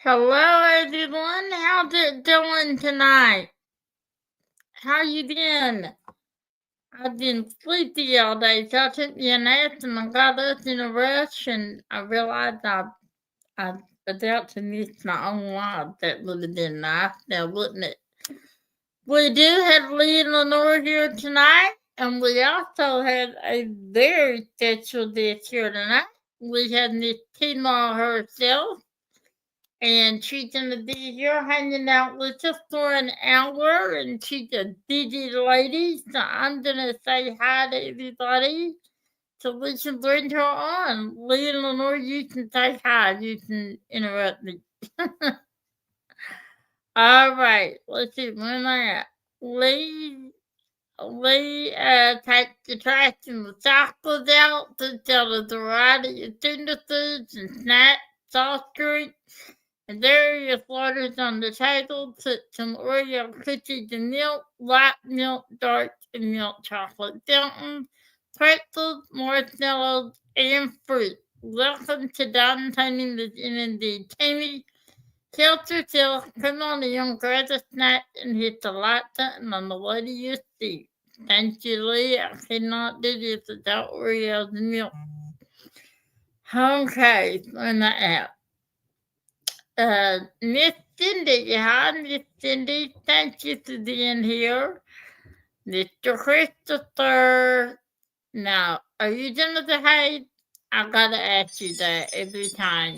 Hello, everyone. How's it doing tonight? How you been? I've been sleepy all day, so I took me a nap and I got up in a rush and I realized I was about to miss my own life. That would have been nice now, wouldn't it? We do have Lee and Lenore here tonight, and we also have a very special guest here tonight. We have Miss TeeMaw herself. And she's gonna be here hanging out with us for an hour, and she's a busy lady, so I'm gonna say hi to everybody so we can bring her on. Lee and Lenore, you can say hi, you can interrupt me. All right, let's see, where am I at? Lee takes the trash and the chocolates out, puts out a variety of tender foods and snacks, soft drinks. And there your slaughters on the table, put some Oreo cookies and milk, white milk dark and milk chocolate fountain, pretzels, marshmallows, and fruit. Welcome to Downtown with NND. Tammy, help yourself, come on in, grab a snack, and hit the like button on the way to your seat. Thank you, Lee. I cannot do this without Oreos and milk. Okay, on the app. Miss Cindy, hi, Miss Cindy. Thank you for being here. Mr. Christopher. Now, are you gonna behave? I gotta ask you that every time.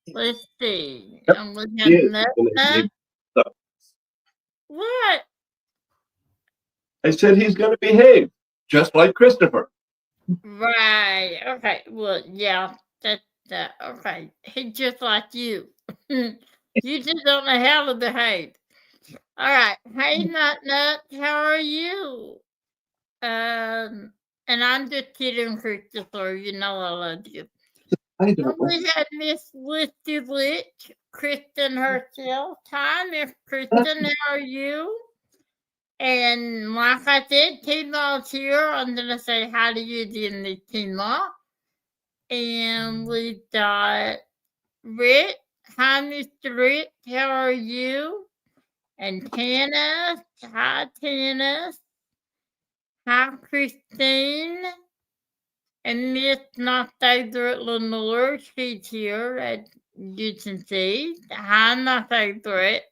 Let's see. Yep. I'm looking at that. What? I said he's going to behave, just like Christopher. Right. Okay. Well, yeah. That's that. Okay. He's just like you. You just don't know how to behave. All right. Hey, Nut Nut, how are you? And I'm just kidding, Christopher. You know I love you. I And don't know. we had Miss Listy Lich, Kristen herself. Hi, Miss Kristen. How are you? And like I said, TeeMaw's here. I'm gonna say hi to you, dear TeeMaw. And we got Rick. Hi, Mr. Rick. How are you? And Tannis. Hi, Tannis. Hi, Christine. And Miss my favorite Lenore. She's here, as you can see. Hi, my favorite.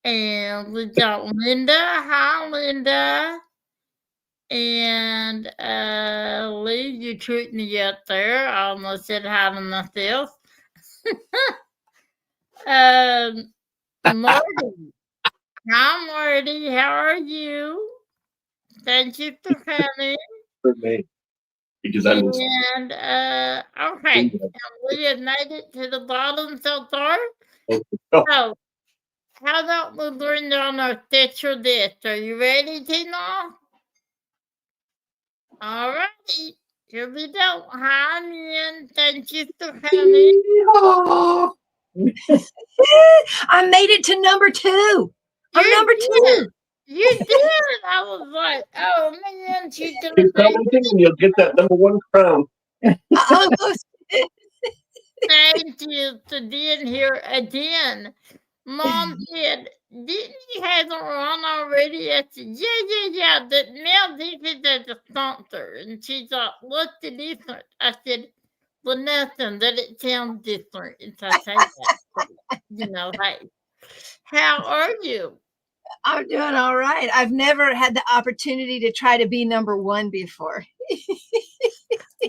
And we got Linda. Hi, Linda. And Lee, you tricked me up there. I almost said hi to myself. Marty. Hi, Marty. How are you? Thank you for coming. For me, because I'm. And okay, and we have made it to the bottom so far. Oh. So, how about we bring down our special list? Are you ready, TeeMaw? All righty, here we go. Hi, man. Thank you for coming. I made it to number 2. I'm You number did. 2. You did. I was like, oh man, she's gonna Keep say commenting and you'll get that number 1 crown. I almost did. thank you for being here again. Mom said, didn't you have her on already? I said, yeah. But now this is as a sponsor. And she's like, what's the difference? I said, well, nothing, that it sounds different. And so I say that. You know, hey, how are you? I'm doing all right. I've never had the opportunity to try to be number 1 before.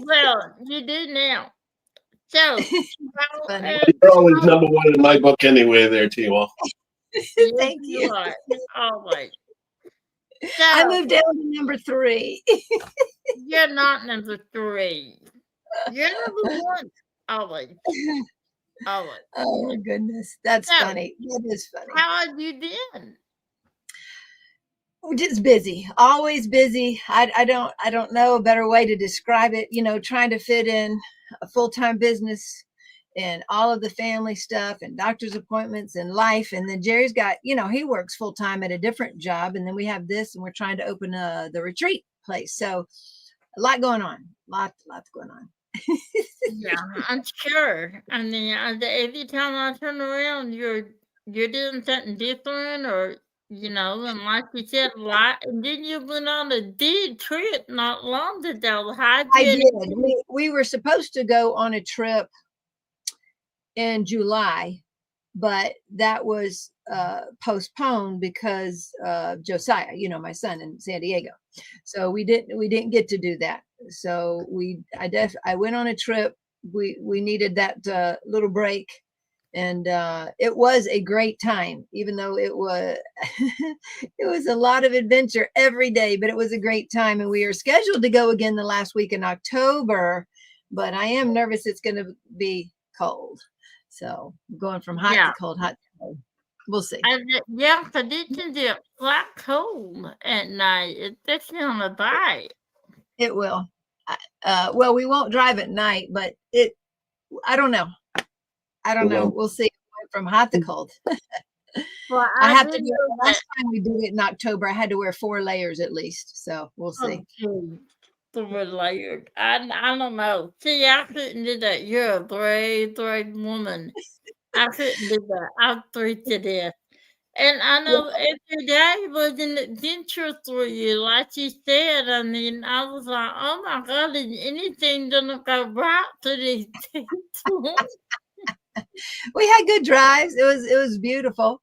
Well, you do now. So, You're always number 1 in my book anyway there, TeeMaw. Thank you. Are, always. So, I moved down to number 3. You're not number 3. You're number 1, always. Oh, Oh my goodness. That's so funny. That is funny. how have you been? Just busy, always busy. I don't know a better way to describe it. Trying to fit in a full-time business and all of the family stuff and doctor's appointments and life. And then Jerry's got, he works full-time at a different job. And then we have this, and we're trying to open the retreat place. So a lot going on. Lots going on. Yeah, I'm sure. I mean, every time I turn around, you're doing something different, or and like you said, a lot. And then you went on a big trip not long ago. How'd I you? did. We were supposed to go on a trip in July, but that was postponed because of Josiah, my son in San Diego. So we didn't get to do that. So I went on a trip. We needed that little break, and it was a great time, even though it was it was a lot of adventure every day, but it was a great time. And we are scheduled to go again the last week in October, but I am nervous it's going to be cold. So going from hot Yeah, to cold, hot to cold. We'll see. yeah, 'cause it can get flat cold at night. It's gonna bite. It will. Well, we won't drive at night, but I don't know. I don't know. We'll see. From hot to cold. Well, I I have do to do know it. that. Last time we did it in October, I had to wear 4 layers at least. So we'll see. Oh, geez, super layered. I don't know. See, I couldn't do that. You're a brave woman. I couldn't do that. I'd freak to death. And I Yeah, know every day was an adventure for you, like you said. I mean, I was like, oh my God, is anything gonna go right to these people? we had good drives. It was beautiful.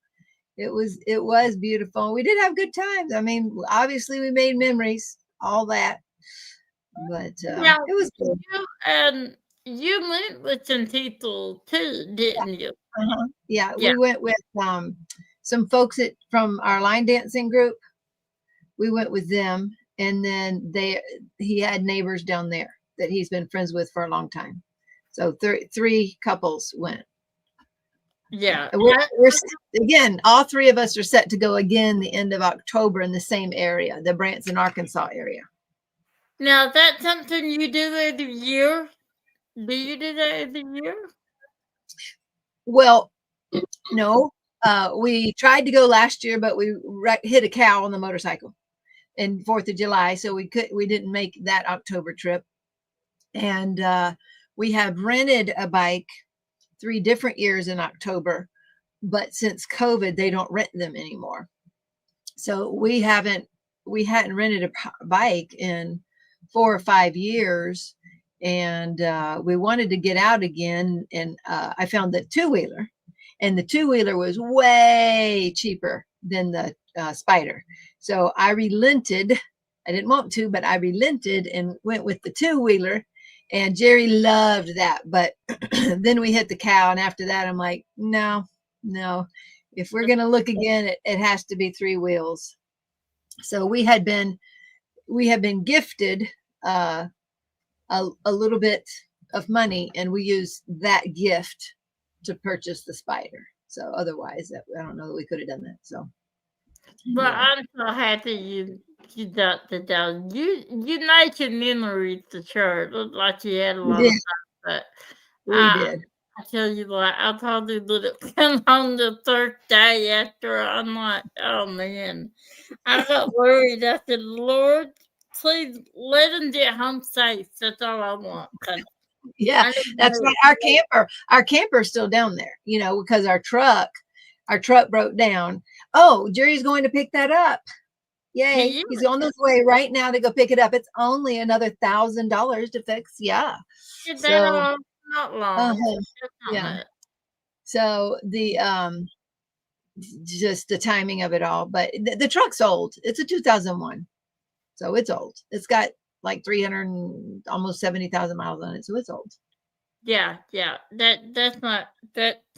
It was beautiful. We did have good times. I mean, obviously we made memories, all that, but Yeah, it was good. you went with some people too, didn't you? Yeah, Yeah. we went with some folks from our line dancing group. We went with them, and then he had neighbors down there that he's been friends with for a long time. So three couples went. Yeah. Again, all 3 of us are set to go again the end of October in the same area, the Branson, Arkansas area. Now, that's something you do every year? Do you do that every year? Well, no, we tried to go last year, but we hit a cow on the motorcycle in 4th of July, so we didn't make that October trip. And we have rented a bike 3 different years in October, but since COVID, they don't rent them anymore. So we hadn't rented a bike in 4 or 5 years, and we wanted to get out again. And I found the 2-wheeler, and the 2-wheeler was way cheaper than the Spider. So I relented. I didn't want to, but I relented and went with the 2-wheeler. And Jerry loved that. But then we hit the cow, and after that, I'm like, no. If we're going to look again, it has to be 3 wheels. So we have been gifted a little bit of money, and we use that gift to purchase the Spider. So otherwise, I don't know that we could have done that. So, Well, yeah. I'm so happy you got the down. You made your memories for sure. It looked like you had a We lot of did. fun, but We I did. I tell you what, I probably would have come home the third day after. I'm like, oh man, I got worried. I said, Lord, please let him get home safe. That's all I want. 'Cause Yeah, I need to that's know. right. Our camper is still down there, because our truck broke down. Oh, Jerry's going to pick that up. Yay. He He's on his way right now to go pick it up. It's only another $1,000 to fix. Yeah. did that So, all not long. So that's not yeah. much. So just the timing of it all, but the truck's old. It's a 2001. So it's old. It's got like 300 and almost 70,000 miles on it. So it's old. Yeah. That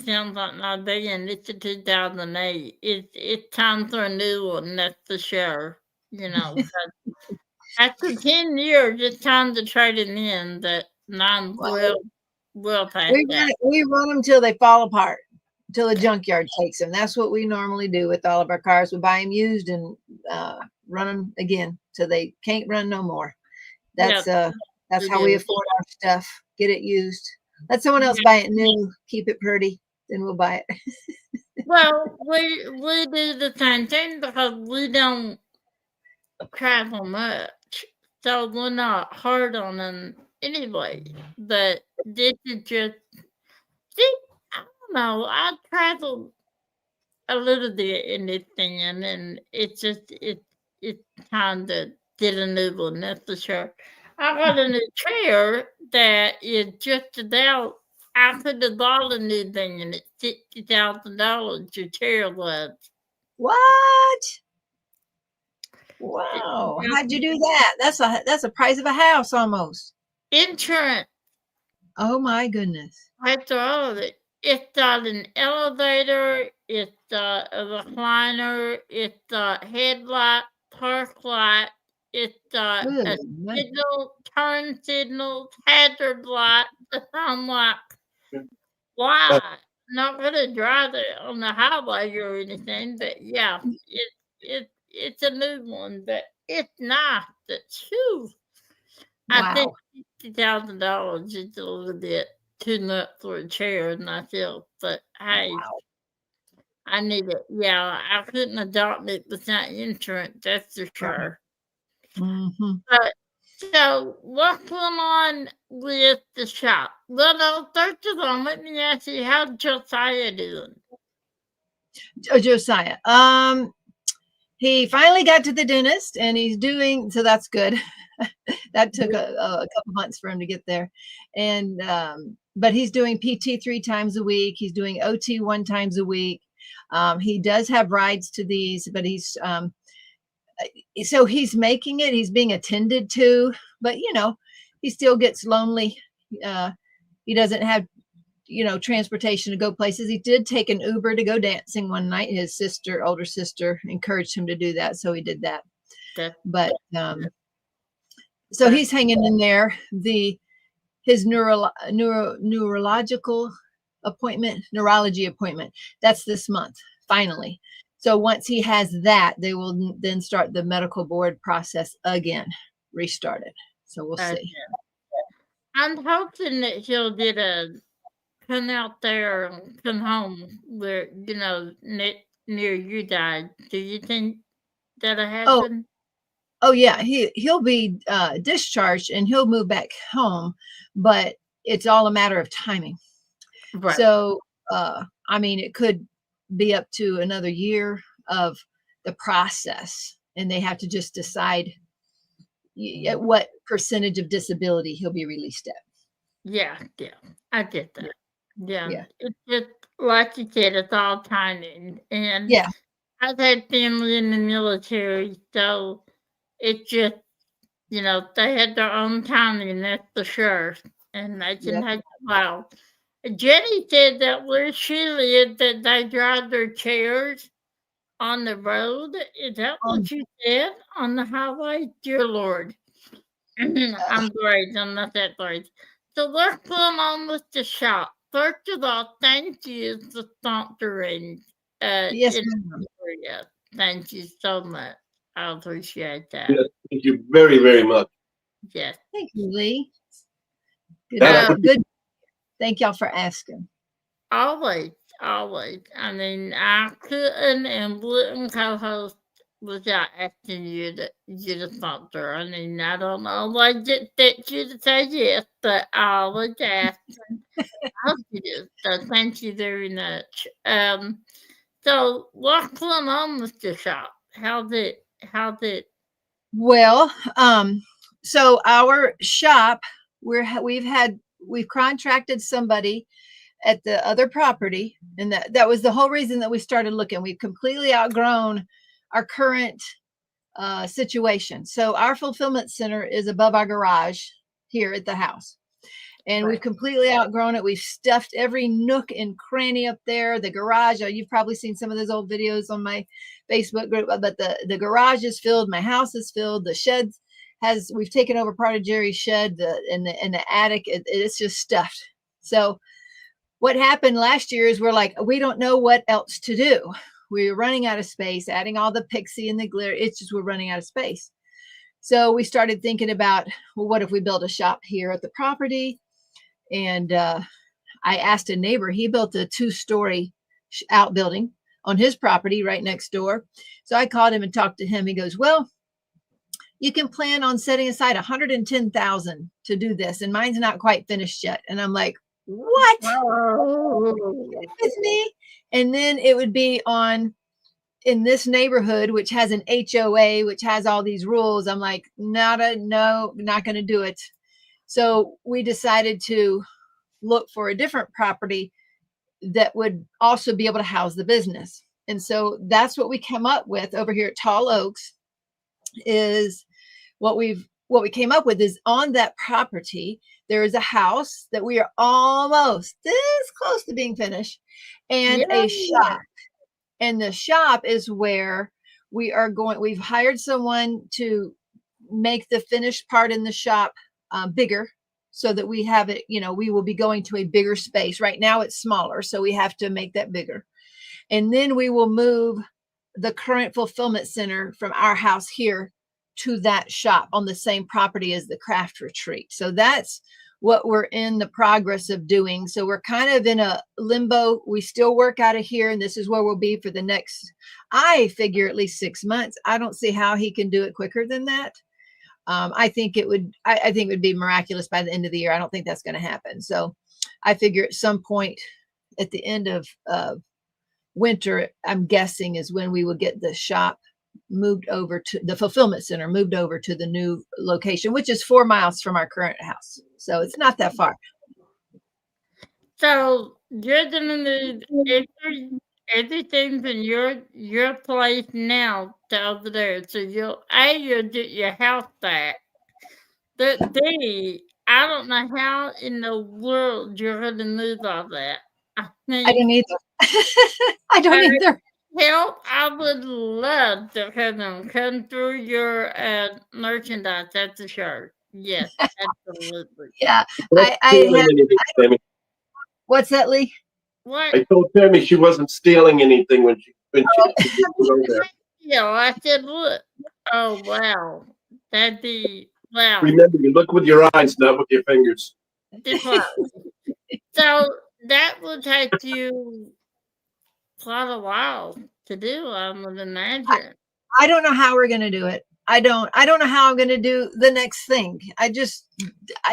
sounds like not big, and it's a 2008. It's time for a new one, that's for sure. 'Cause after 10 years, it's time to trade it in, but I'm Well, thrilled. we'll take that. We run them till they fall apart, till the junkyard takes them. That's what we normally do with all of our cars. We buy them used and run them again till they can't run no more. Yeah, That's we how we do. afford our stuff. Get it used. Let someone else buy it new. Keep it pretty. Then we'll buy it. Well, we do the same thing because we don't travel much, so we're not hard on them anyway. But this is just see, I don't know. I traveled a little bit in this thing, and it's just it's time to get a new one. That's for sure. I got a new chair that is just about. I could have bought a new thing, and it's $60,000. Your chair was. What? Wow. How'd you do that? That's a price of a house almost. Insurance. Oh my goodness. After all of it, it's got an elevator, it's got a recliner, it's got headlight, park light, it's got Good a night. signal, turn signals, hazard light. I'm like, why? Not gonna drive it on the highway or anything, but yeah, it's a new one, but it's nice. It's huge. I think Wow. $60,000 is a little bit too much for a chair myself, but hey, Wow. I need it. Yeah, I couldn't adopt it without insurance, that's for sure. Mm-hmm. But so what's going on with the shop? Well, no, first of all, let me ask you, how's Josiah doing? Josiah. He finally got to the dentist and he's doing, so that's good. That took a couple months for him to get there. And but he's doing PT 3 times a week. He's doing OT 1 times a week. He does have rides to these, but he's so he's making it. He's being attended to, but he still gets lonely. He doesn't have transportation to go places. He did take an Uber to go dancing one night. His older sister, encouraged him to do that, so he did that. But so he's hanging in there. His neurology appointment, that's this month, finally. So once he has that, they will then start the medical board process again, restarted. So we'll see. I'm hoping that he'll get a come out there and come home where, near you guys. Do you think that'll happen? Oh yeah, he'll be discharged and he'll move back home, but it's all a matter of timing. Right. So I mean, it could be up to another year of the process, and they have to just decide at what percentage of disability he'll be released at. Yeah, I get that. Yeah. It's just like you said, it's all timing. And Yeah. I've had family in the military, so it's just, they had their own timing, that's for sure. And they can take a while. Jenny said that where she lived, that they drive their chairs on the road. Is that what you said? On the highway? Dear Lord. I'm great. I'm not that great. So what's going on with the shop? First of all, thank you for sponsoring. Yes, ma'am. Thank you so much. I appreciate that. Yes, thank you very, very much. Yes. Thank you, Lee. Good. Thank y'all for asking. Always. I mean, I couldn't and wouldn't co-host without asking you to sponsor. I mean, I don't always get you to say yes, but I always ask. I hope you do. So thank you very much. So what's going on with the shop? How's it? Well, so our shop, we've contracted somebody at the other property, and that was the whole reason that we started looking. We've completely outgrown our current situation. So our fulfillment center is above our garage here at the house, and we've completely outgrown it. We've stuffed every nook and cranny up there. The garage, you've probably seen some of those old videos on my Facebook group, but the garage is filled. My house is filled. The sheds we've taken over part of Jerry's shed, in the attic. It's just stuffed. So what happened last year is we're like, we don't know what else to do. We're running out of space, adding all the pixie and the glitter. It's just we're running out of space. So we started thinking about, well, what if we build a shop here at the property? And I asked a neighbor, he built a 2-story outbuilding on his property right next door. So I called him and talked to him. He goes, well, you can plan on setting aside 110,000 to do this. And mine's not quite finished yet. And I'm like, what? Oh. With me? And then it would be in this neighborhood, which has an HOA, which has all these rules. I'm like, no, not going to do it. So we decided to look for a different property that would also be able to house the business. And so that's what we came up with over here at Tall Oaks. Is what we came up with is on that property there is a house that we are almost this close to being finished, and a shop. And the shop is where we've hired someone to make the finished part in the shop bigger, so that we have it, we will be going to a bigger space. Right now it's smaller, so we have to make that bigger. And then we will move the current fulfillment center from our house here to that shop on the same property as the craft retreat. So that's what we're in the progress of doing. So we're kind of in a limbo. We still work out of here, and this is where we'll be for the next, I figure, at least 6 months. I don't see how he can do it quicker than that. I think it would be miraculous by the end of the year. I don't think that's going to happen. So I figure at some point at the end of winter, I'm guessing, is when we will get the shop moved over to the fulfillment center, moved over to the new location, which is 4 miles from our current house. So it's not that far. So you're gonna need everything in your place now to over there. So you'll get your house back. But B, I don't know how in the world you're gonna need all that. I I don't mean, either. I don't either. help, I would love to have them come through your merchandise at the show. Yes, absolutely. Yeah. Not I stealing have, anything, Tammy. what's that, Lee? What? I told Tammy she wasn't stealing anything when she didn't go there. Yeah, I said, look. Oh, wow. That'd be, wow. Remember, you look with your eyes, not with your fingers. So that will take you quite a while to do, I would imagine. I don't know how we're going to do it. I don't know how I'm going to do the next thing. I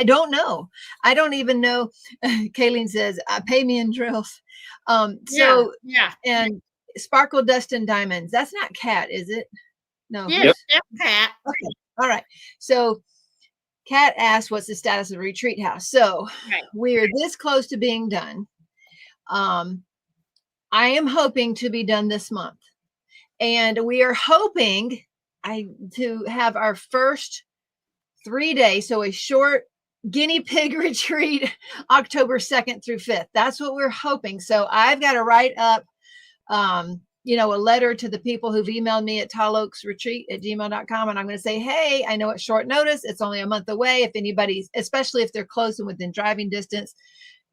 don't know. I don't even know. Kayleen says, pay me in drills. Yeah. And Sparkle, Dust, and Diamonds. That's not Kat, is it? No. Yes, that's Kat. Okay. All right. So Kat asked, what's the status of the retreat house? So we're this close to being done. I am hoping to be done this month. And we are hoping to have our first 3 days, so a short guinea pig retreat, October 2nd through 5th. That's what we're hoping. So I've got to write up, a letter to the people who've emailed me at talloaksretreat@gmail.com. And I'm going to say, hey, I know it's short notice. It's only a month away. If anybody's, especially if they're close and within driving distance,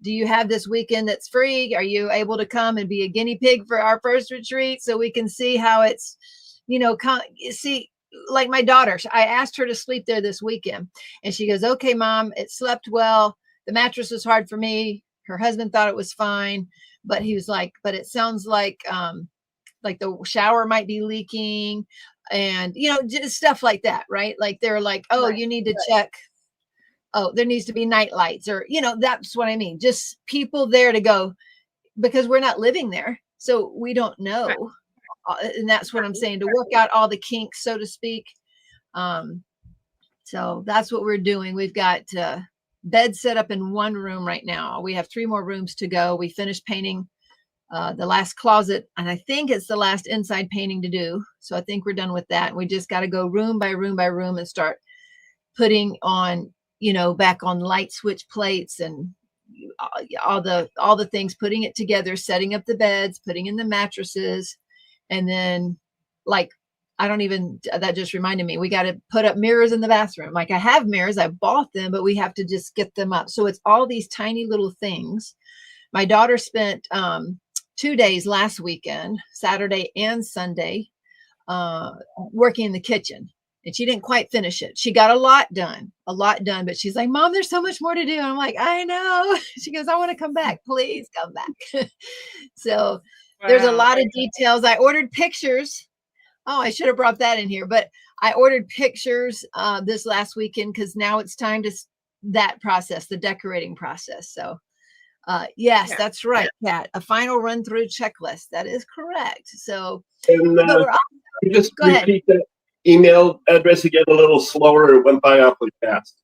do you have this weekend that's free? Are you able to come and be a guinea pig for our first retreat so we can see how it's, see, like my daughter, I asked her to sleep there this weekend and she goes, okay, Mom, it slept well. The mattress was hard for me. Her husband thought it was fine, but he was like, but it sounds like the shower might be leaking and, just stuff like that. Right. Like they're like, oh, you need to check. Oh, there needs to be night lights or, that's what I mean. Just people there to go because we're not living there. So we don't know. Right. And that's what I'm saying, to work out all the kinks, so to speak. So that's what we're doing. We've got beds set up in one room right now. We have 3 more rooms to go. We finished painting the last closet, and I think it's the last inside painting to do. So I think we're done with that. We just got to go room by room by room and start putting on, back on light switch plates and all the things, putting it together, setting up the beds, putting in the mattresses. And then like I don't even, that just reminded me, we got to put up mirrors in the bathroom. Like I have mirrors, I bought them, but we have to just get them up. So it's all these tiny little things. My daughter spent 2 days last weekend, Saturday and Sunday, working in the kitchen. And she didn't quite finish it. She got a lot done, but she's like, Mom, there's so much more to do. And I'm like, I know. She goes, I want to come back. Please come back. So there's a lot of details. I ordered pictures. Oh, I should have brought that in here, but I ordered pictures this last weekend because now it's time to that process, the decorating process. So yes, Yeah. that's right, Kat. A final run through checklist. That is correct. So, And but we're you just go ahead. repeat that email address again a little slower. It went by awfully fast.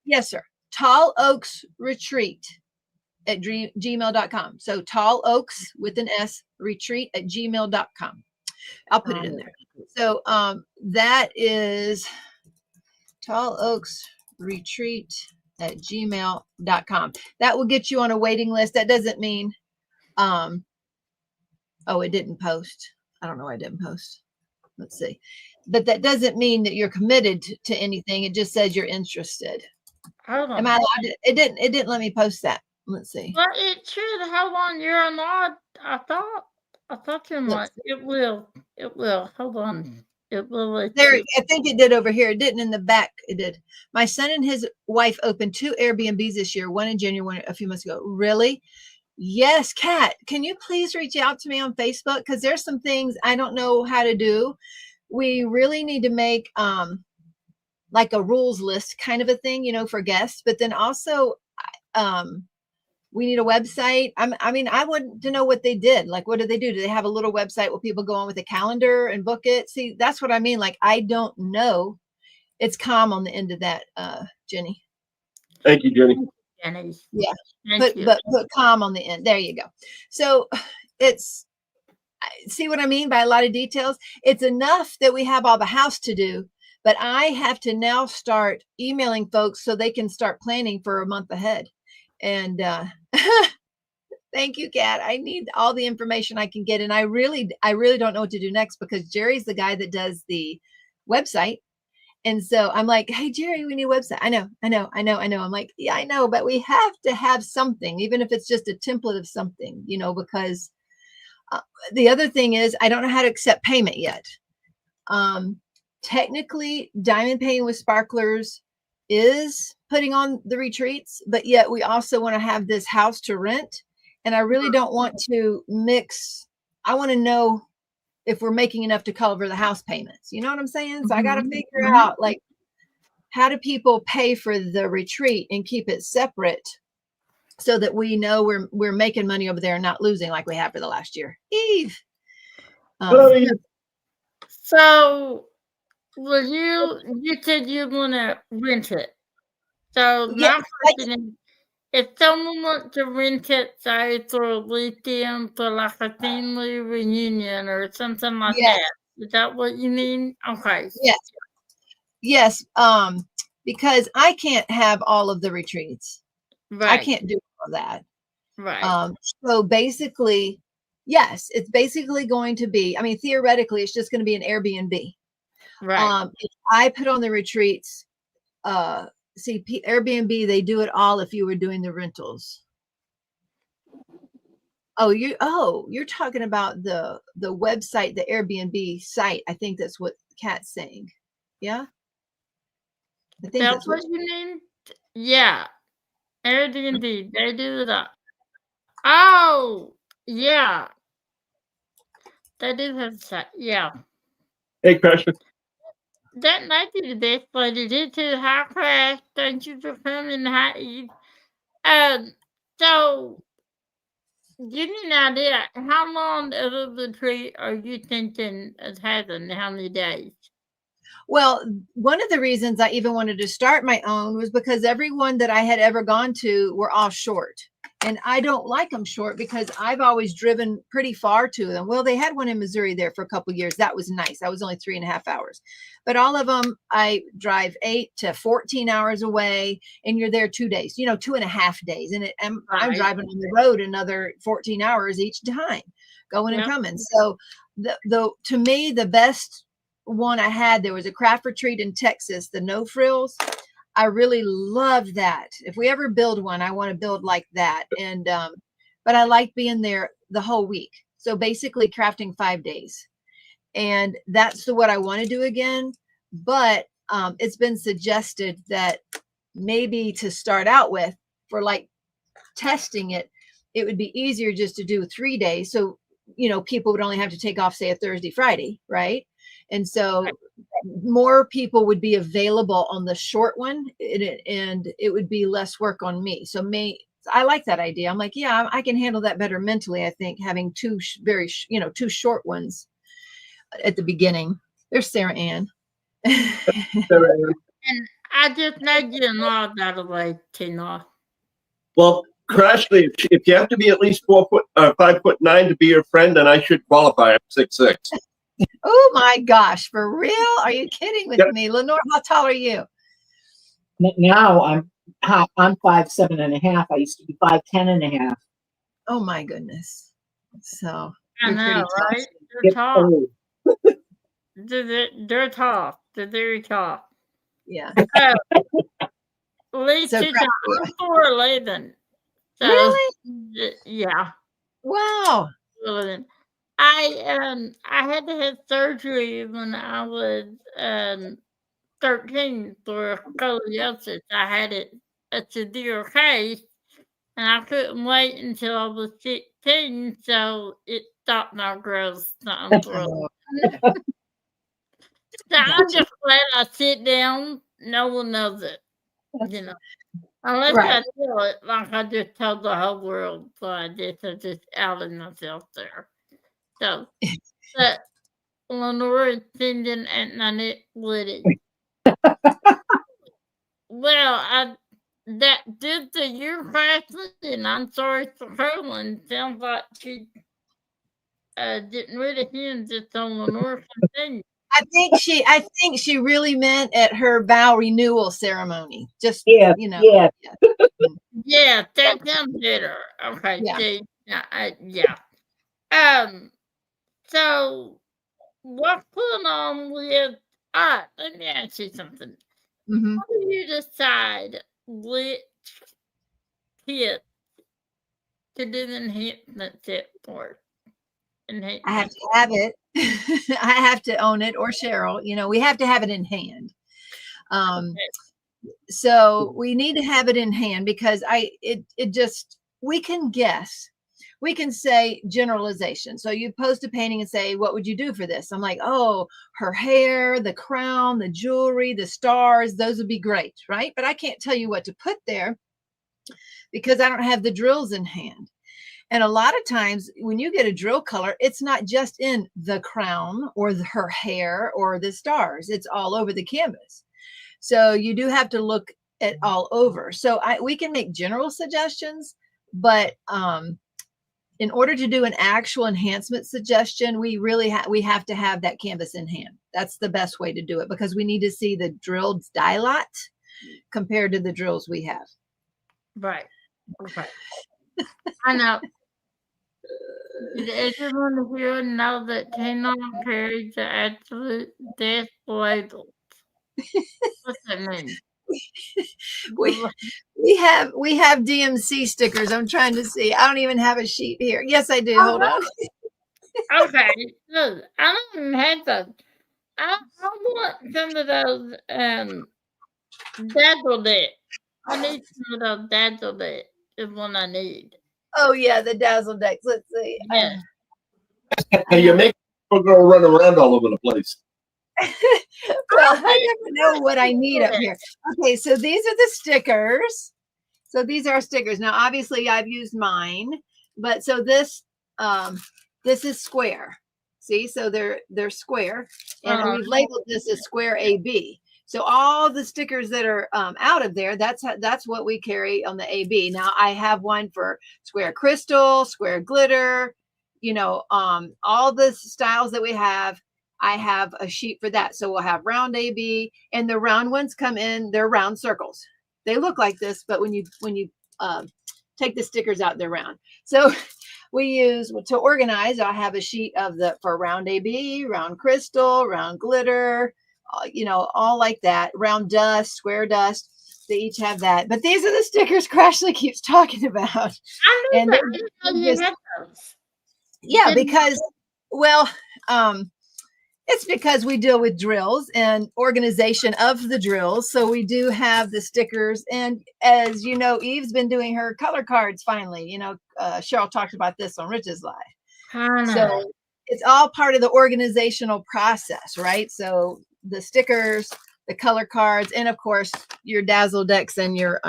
Yes, sir. Tall Oaks Retreat at gmail.com. So Tall Oaks with an S retreat at gmail.com. I'll put it in there. So that is Tall Oaks Retreat at gmail.com. That will get you on a waiting list. That doesn't mean, oh, it didn't post. I don't know why I didn't post. Let's see. But that doesn't mean that you're committed to anything. It just says you're interested. Hold on. Am I allowed to? It didn't let me post that. Let's see. Well, it should. Hold on. You're not. I thought you might. It will. Hold on. It will let There, you. I think it did over here. It didn't in the back. It did. My son and his wife opened 2 Airbnbs this year, one in January, one a few months ago. Really? Yes, Kat. Can you please reach out to me on Facebook? Because there's some things I don't know how to do. We really need to make like a rules list kind of a thing, you know, for guests. But then also, we need a website. I mean, I want to know what they did. Like, what do they do? Do they have a little website where people go on with a calendar and book it? See, that's what I mean. Like, I don't know. It's calm on the end of that, Jenny. Thank you, Jenny. Jenny. Yeah. Thank you. But put calm on the end. There you go. So it's, see what I mean by a lot of details? It's enough that we have all the house to do, but I have to now start emailing folks so they can start planning for a month ahead. And thank you, Kat. I need all the information I can get. And I really don't know what to do next because Jerry's the guy that does the website. And so I'm like, hey, Jerry, we need a website. I know. I'm like, yeah, I know, but we have to have something, even if it's just a template of something, you know, because the other thing is I don't know how to accept payment yet. Technically, diamond painting with sparklers is putting on the retreats, but yet we also want to have this house to rent. And I really don't want to mix. I want to know if we're making enough to cover the house payments. You know what I'm saying? So I got to figure out, like, how do people pay for the retreat and keep it separate so that we know we're making money over there and not losing like we have for the last year. Eve. So, well, you said you want to rent it. So Yeah, my question is, if someone wants to rent it, say through lithium for like a family reunion or something like that, is that what you mean? Okay. Yes. Because I can't have all of the retreats. Right. I can't do all of that. Right. So basically, yes, it's basically going to be, I mean, theoretically, it's just going to be an Airbnb. Right. If I put on the retreats, see, Airbnb, they do it all if you were doing the rentals. Oh, you're talking about the website, the Airbnb site. I think that's what Kat's saying. Yeah. I think that's what you mean. Yeah. Airbnb, they do that. Oh, yeah. They do have that. Yeah. Hey, Crusher. That might be the best way to do too. Hi, Crash. Thank you for coming. Hi, Eve. So, give me an idea. How long of a retreat are you thinking of having? How many days? Well, one of the reasons I even wanted to start my own was because everyone that I had ever gone to were all short. And I don't like them short because I've always driven pretty far to them. Well, they had one in Missouri there for a couple of years. That was nice. I was only 3.5 hours. But all of them, I drive 8 to 14 hours away, and you're there 2 days, 2.5 days. And I'm driving on the road another 14 hours each time, going and coming. So to me, the best one I had, there was a craft retreat in Texas, the no frills. I really loved that. If we ever build one, I want to build like that. And but I like being there the whole week. So basically crafting 5 days. And that's what I want to do again. But it's been suggested that maybe to start out with, for like testing it, it would be easier just to do 3 days. So, you know, people would only have to take off, say, a Thursday, Friday, right? And so more people would be available on the short one, and it would be less work on me. So I like that idea. I'm like, yeah, I can handle that better mentally. I think having two two short ones at the beginning. There's Sarah Ann. And I just made you a lot out of the way, TeeMaw. Well, Crashly, if you have to be at least 5'9" to be your friend, then I should qualify. I'm 6'6". Oh my gosh, for real? Are you kidding with me? Lenore, how tall are you? Now I'm 5'7.5". I used to be 5'10.5". Oh my goodness. So I you're pretty know, tall. right? They're It's tall. old. They're tall. They're very tall. Yeah. Lisa, So I'm 4'11". So, really? yeah. Wow. 4'11". I had to have surgery when I was 13 for scoliosis. I had a severe case, and I couldn't wait until I was 16, so it stopped my growth. So I'm thrilled. So I'm just glad I sit down. No one knows it, you know. Unless I Right. tell it, like I just told the whole world. So I just outed myself there. So, but Lenore is sending and Nanette Woody. Well, that did the year crashly, and I'm sorry for Carolyn. Sounds like she didn't really hear just on Lenore continue. I think she really meant at her vow renewal ceremony. Just Yeah, you know. yeah. Yeah, that sounds better. Okay, Yeah. see, yeah. So what's going on with? Let me ask you something. Mm-hmm. How do you decide which kit to do the enhancement set for? I have to have it. I have to own it, or Cheryl. You know, we have to have it in hand. So we need to have it in hand because we can guess. We can say generalization. So you post a painting and say, what would you do for this? I'm like, oh, her hair, the crown, the jewelry, the stars, those would be great, right? But I can't tell you what to put there because I don't have the drills in hand. And a lot of times when you get a drill color, it's not just in the crown or her hair or the stars. It's all over the canvas. So you do have to look at all over. So we can make general suggestions, but in order to do an actual enhancement suggestion, we have to have that canvas in hand. That's the best way to do it because we need to see the drilled die lot compared to the drills we have. Right. Okay. I know. Did everyone here know that TeeMaw carries the absolute death label? What's that mean? We have DMC stickers. I'm trying to see. I don't even have a sheet here. Yes, I do. Hold on. Okay. Look, I don't even have those. I want some of those dazzle deck. I need some of those dazzle deck is what I need. Oh yeah, the dazzle decks. Let's see. Yeah. Hey, you make a girl run around all over the place. Well, I never know what I need up here. Okay, so these are the stickers. So these are stickers. Now, obviously, I've used mine, but so this is square. See, so they're square, and we've labeled this as square AB. So all the stickers that are out of there, that's what we carry on the AB. Now, I have one for square crystal, square glitter, all the styles that we have. I have a sheet for that. So we'll have round AB, and the round ones come in, they're round circles. They look like this, but when you take the stickers out, they're round. So we use to organize. I'll have a sheet of for round AB, round crystal, round glitter, all like that, round dust, square dust. They each have that. But these are the stickers Crashly keeps talking about. I knew And that. I didn't know you had those. yeah, Didn't- because, well, it's because we deal with drills and organization of the drills. So we do have the stickers. And as you know, Eve's been doing her color cards finally. Cheryl talked about this on Rich's Live. I So know. it's all part of the organizational process, right? So the stickers, the color cards, and of course your Dazzle decks and your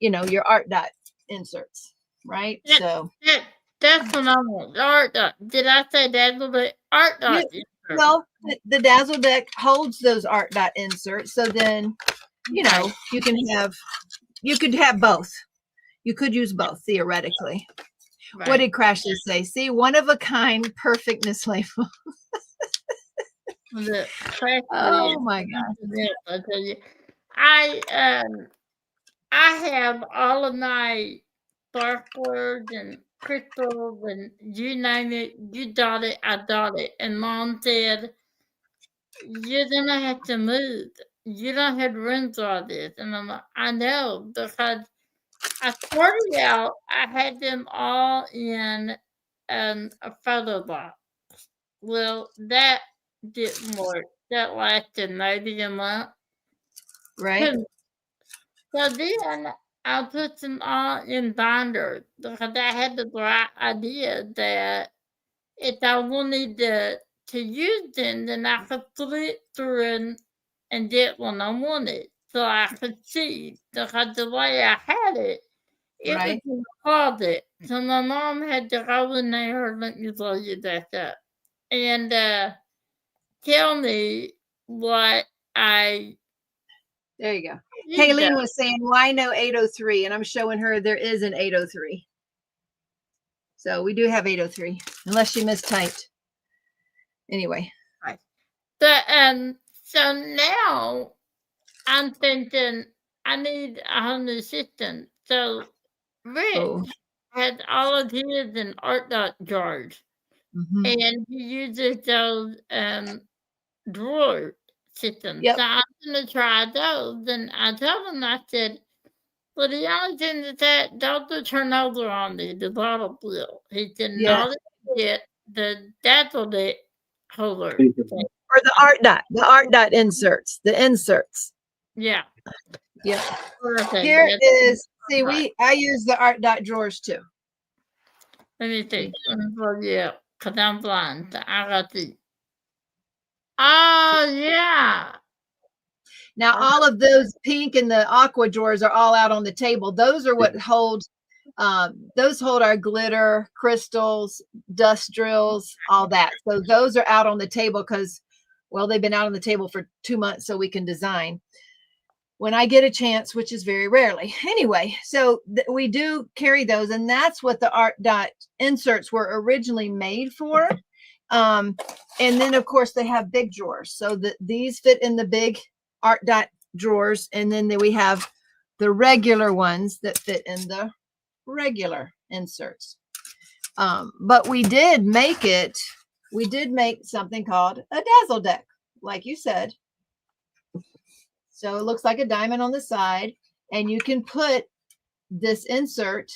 your art dot inserts, right? Yeah. So That's phenomenal. Art dot. Did I say that little bit? Art dot. well, the Dazzle deck holds those art dot inserts. So then, you could have both. You could use both theoretically. Right. What did Crashly say? See, one of a kind perfectness label. Oh my gosh. I tell you, I have all of my sparklers and crystals and you name it, you dot it, I dot it. And Mom said, "You're gonna have to move. You don't have room for all this." And I'm like, "I know," because I started out, I had them all in a photo box. Well, that didn't work. That lasted maybe a month. Right. So then I put them all in binders because I had the bright idea that if I wanted to use them, then I could flip through and get what I wanted. So I could see because the way I had it, it was Right. in the closet. So my mom had to go in there, let me blow you back up, and tell me what I There you go. did Kayleen there. was saying, why no 803? And I'm showing her there is an 803. So we do have 803, unless she mistyped. Anyway. But so now I'm thinking I need a whole new system. So Rich has all of his in art dot jars, Mhm. and he uses those drawer systems. Yep. So I'm gonna try those. And I told him, I said, "Well, the only thing is that don't turn over on me the bottle bill." He said, Yes. "No, get the dazzle it holder." Or the art dot inserts, the inserts. Yeah. Yeah. Perfect. Here That's is, see, right. I use the art dot drawers too. Let me see. Let me pull you up, because I'm blind. So I got the. Oh, yeah. Now, all of those pink and the aqua drawers are all out on the table. Those are what hold, those hold our glitter, crystals, dust drills, all that. So those are out on the table because, well, they've been out on the table for 2 months so we can design when I get a chance, which is very rarely. Anyway, so we do carry those, and that's what the art dot inserts were originally made for. And then, of course, they have big drawers. So these fit in the big art dot drawers, and then we have the regular ones that fit in the regular inserts. But we did make something called a dazzle deck, like you said. So it looks like a diamond on the side, and you can put this insert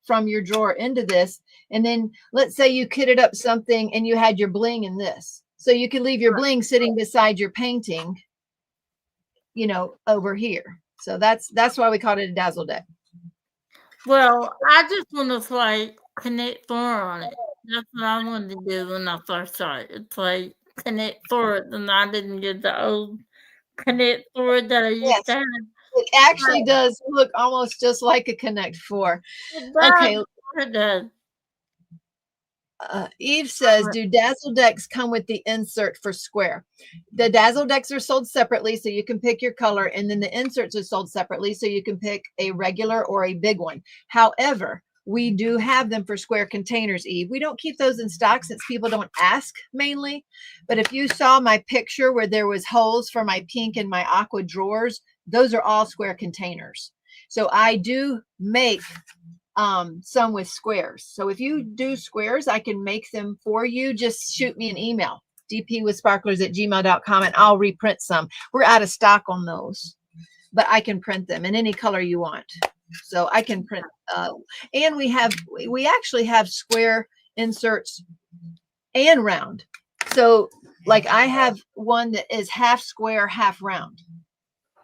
from your drawer into this. And then let's say you kitted up something and you had your bling in this. So you can leave your bling sitting beside your painting, over here. So that's why we called it a dazzle deck. Well, I just want to play Connect 4 on it. That's what I wanted to do when I first started. Play Connect 4, and I didn't get the old Connect 4 that I used to have. It actually does look almost just like a Connect 4. Okay. It does. Eve says, do dazzle decks come with the insert for square? The dazzle decks are sold separately, so you can pick your color, and then the inserts are sold separately, so you can pick a regular or a big one. However, we do have them for square containers, Eve. We don't keep those in stock since people don't ask mainly. But if you saw my picture where there was holes for my pink and my aqua drawers, those are all square containers. So I do make some with squares. So if you do squares, I can make them for you. Just shoot me an email, dpwithsparklers@gmail.com, and I'll reprint some. We're out of stock on those, but I can print them in any color you want. So I can print, and we actually have square inserts and round. So like I have one that is half square, half round,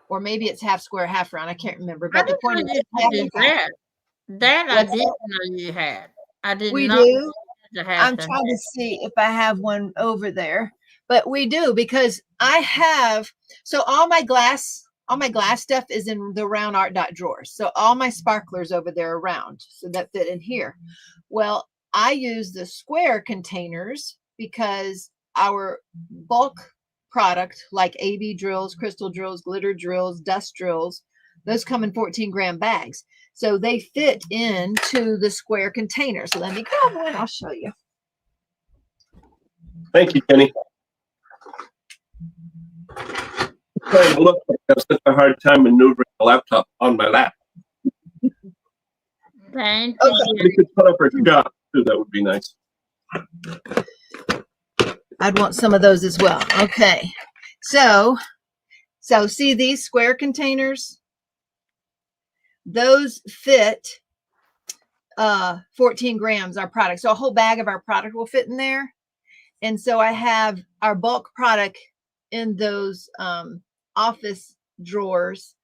or maybe it's half square, half round. I can't remember, I but the didn't point know is you it's could half do and half. that. That I What's didn't that? know you had. I did We not know do. you had to I'm have them. trying to see if I have one over there, but we do, because I have, so all my glass stuff is in the round art dot drawers. So all my sparklers over there are round, so that fit in here. Well, I use the square containers because our bulk product, like AB drills, crystal drills, glitter drills, dust drills, those come in 14-gram bags. So they fit into the square container. So let me grab one. I'll show you. Thank you, Jenny. I'm trying to look, but I have such a hard time maneuvering the laptop on my lap. Thank Okay. you. We could put up our job too. That would be nice. I'd want some of those as well. Okay. So see these square containers? Those fit 14 grams, our product. So a whole bag of our product will fit in there. And so I have our bulk product in those office drawers,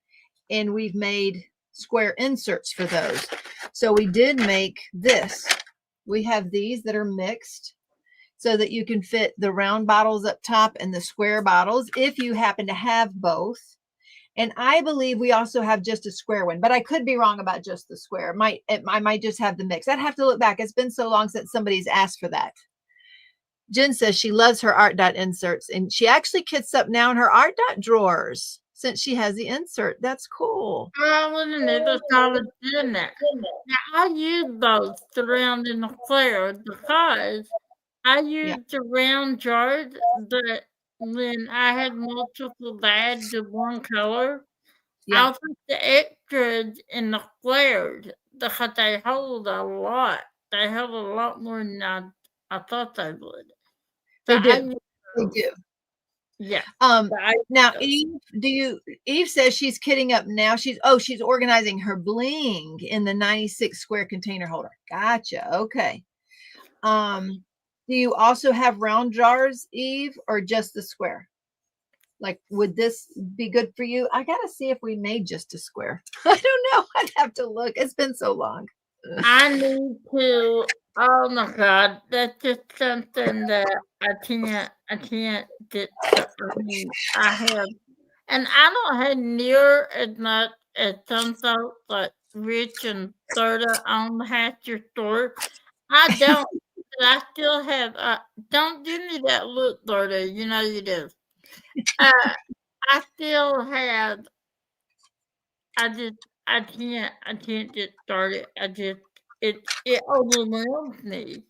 and we've made square inserts for those. So we did make this. We have these that are mixed so that you can fit the round bottles up top and the square bottles if you happen to have both. And I believe we also have just a square one, but I could be wrong about just the square. I might just have the mix. I'd have to look back. It's been so long since somebody's asked for that. Jen says she loves her art dot inserts, and she actually kits up now in her art dot drawers since she has the insert. That's cool. I wouldn't have started doing that. Now, I use both the round and the square because I use the round jars, but when I had multiple bags of one color, Yeah. I'll put the extras in the squares because they hold a lot. They hold a lot more than I thought they would. They So I do. use They those. do. Yeah. Um, So I use now those. Eve says she's kitting up now. She's organizing her bling in the 96 square container holder. Gotcha. Okay. Do you also have round jars, Eve, or just the square? Like, would this be good for you? I gotta see if we made just a square. I don't know. I'd have to look. It's been so long. I need to. Oh my God, that's just something that I can't get. I have, and I don't have near as much as some folks like Rich and Thirda on the Hatcher store. I don't, but I still have. Don't give me that look, Thirda. You know you do. I still have. I can't get started. It overwhelms me.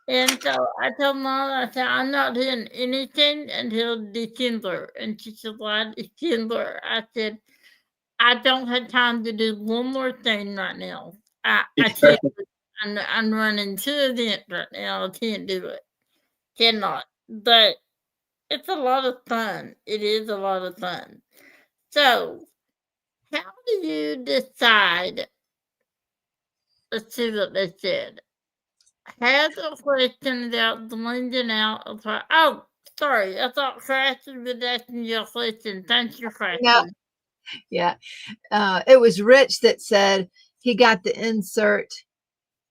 And so I told Mom, I said, I'm not doing anything until December. And she said, why December? I said, I don't have time to do one more thing right now. I can't. I'm running 2 events right now. I can't do it. Cannot. But it's a lot of fun. It is a lot of fun. So, how do you decide? Let's see what they said. Has a question about blending out of her. Oh, sorry. I thought Crash was asking you a question. Thank you, Crash. No. Yeah. It was Rich that said he got the insert.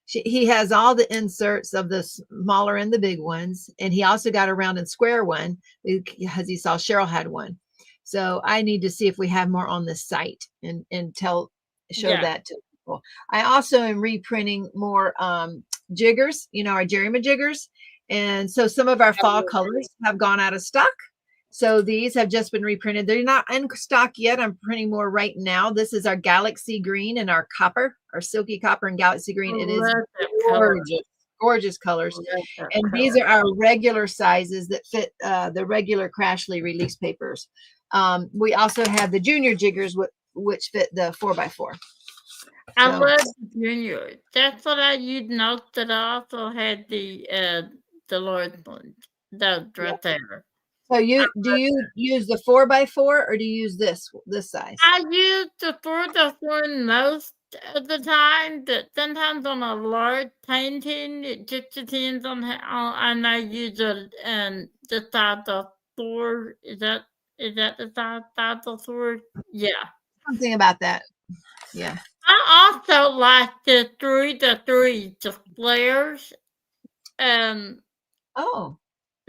He has all the inserts of the smaller and the big ones. And he also got a round and square one because he saw Cheryl had one. So I need to see if we have more on the site and show that to people. I also am reprinting more jiggers, our Jerry jiggers. And so some of our fall colors have gone out of stock. So these have just been reprinted. They're not in stock yet. I'm printing more right now. This is our Galaxy Green and our copper, our Silky Copper and Galaxy Green. It is gorgeous, gorgeous colors. And these are our regular sizes that fit the regular Crashly release papers. We also have the junior jiggers, which fit the 4x4. I So, love the junior. That's what I used note that I also had the Lord one. That yeah. right there. So do you use the 4x4 or do you use this size? I use the 4x4 most of the time, but sometimes on a large painting, it just depends on how and I use the size of 4. Is that the size of 4? Yeah. Something about that. Yeah. I also like the 3 the flares. Um, Oh,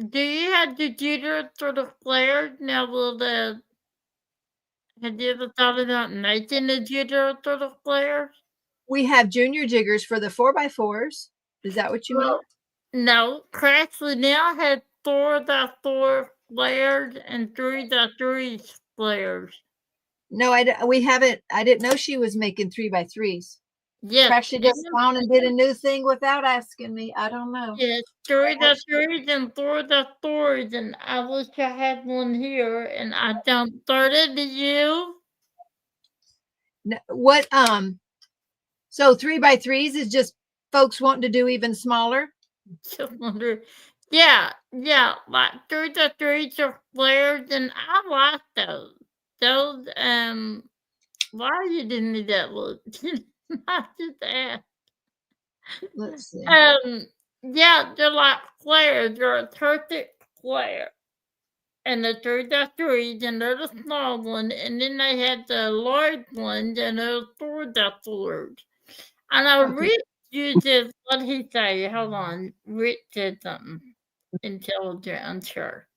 do you have the jitter for the flares? Now, have you ever thought about making a jitter for the flares? we have junior jiggers for the 4x4s. Is that what you mean? Well, no, Craftsy now has 4x4 flares and 3x3 flares. No, we haven't. I didn't know she was making 3x3s. Yes, Perhaps she just found and did a new thing without asking me. I don't know. yes, 3x3s and 4x4s, and I wish I had one here, and I don't start it to you. What so 3x3s is just folks wanting to do even smaller? Just wonder. Yeah, yeah, like 3x3s are flares, and I like those. Those, why you didn't need that look? I just asked. Let's see. Yeah, they're like flares. They're a perfect flare. And the 3x3s, and they're the small one, and then they had the large ones, and those 4x4s. I know Okay. Rich uses, what he say? Hold on. Rich said something. Intelligent, I'm sure.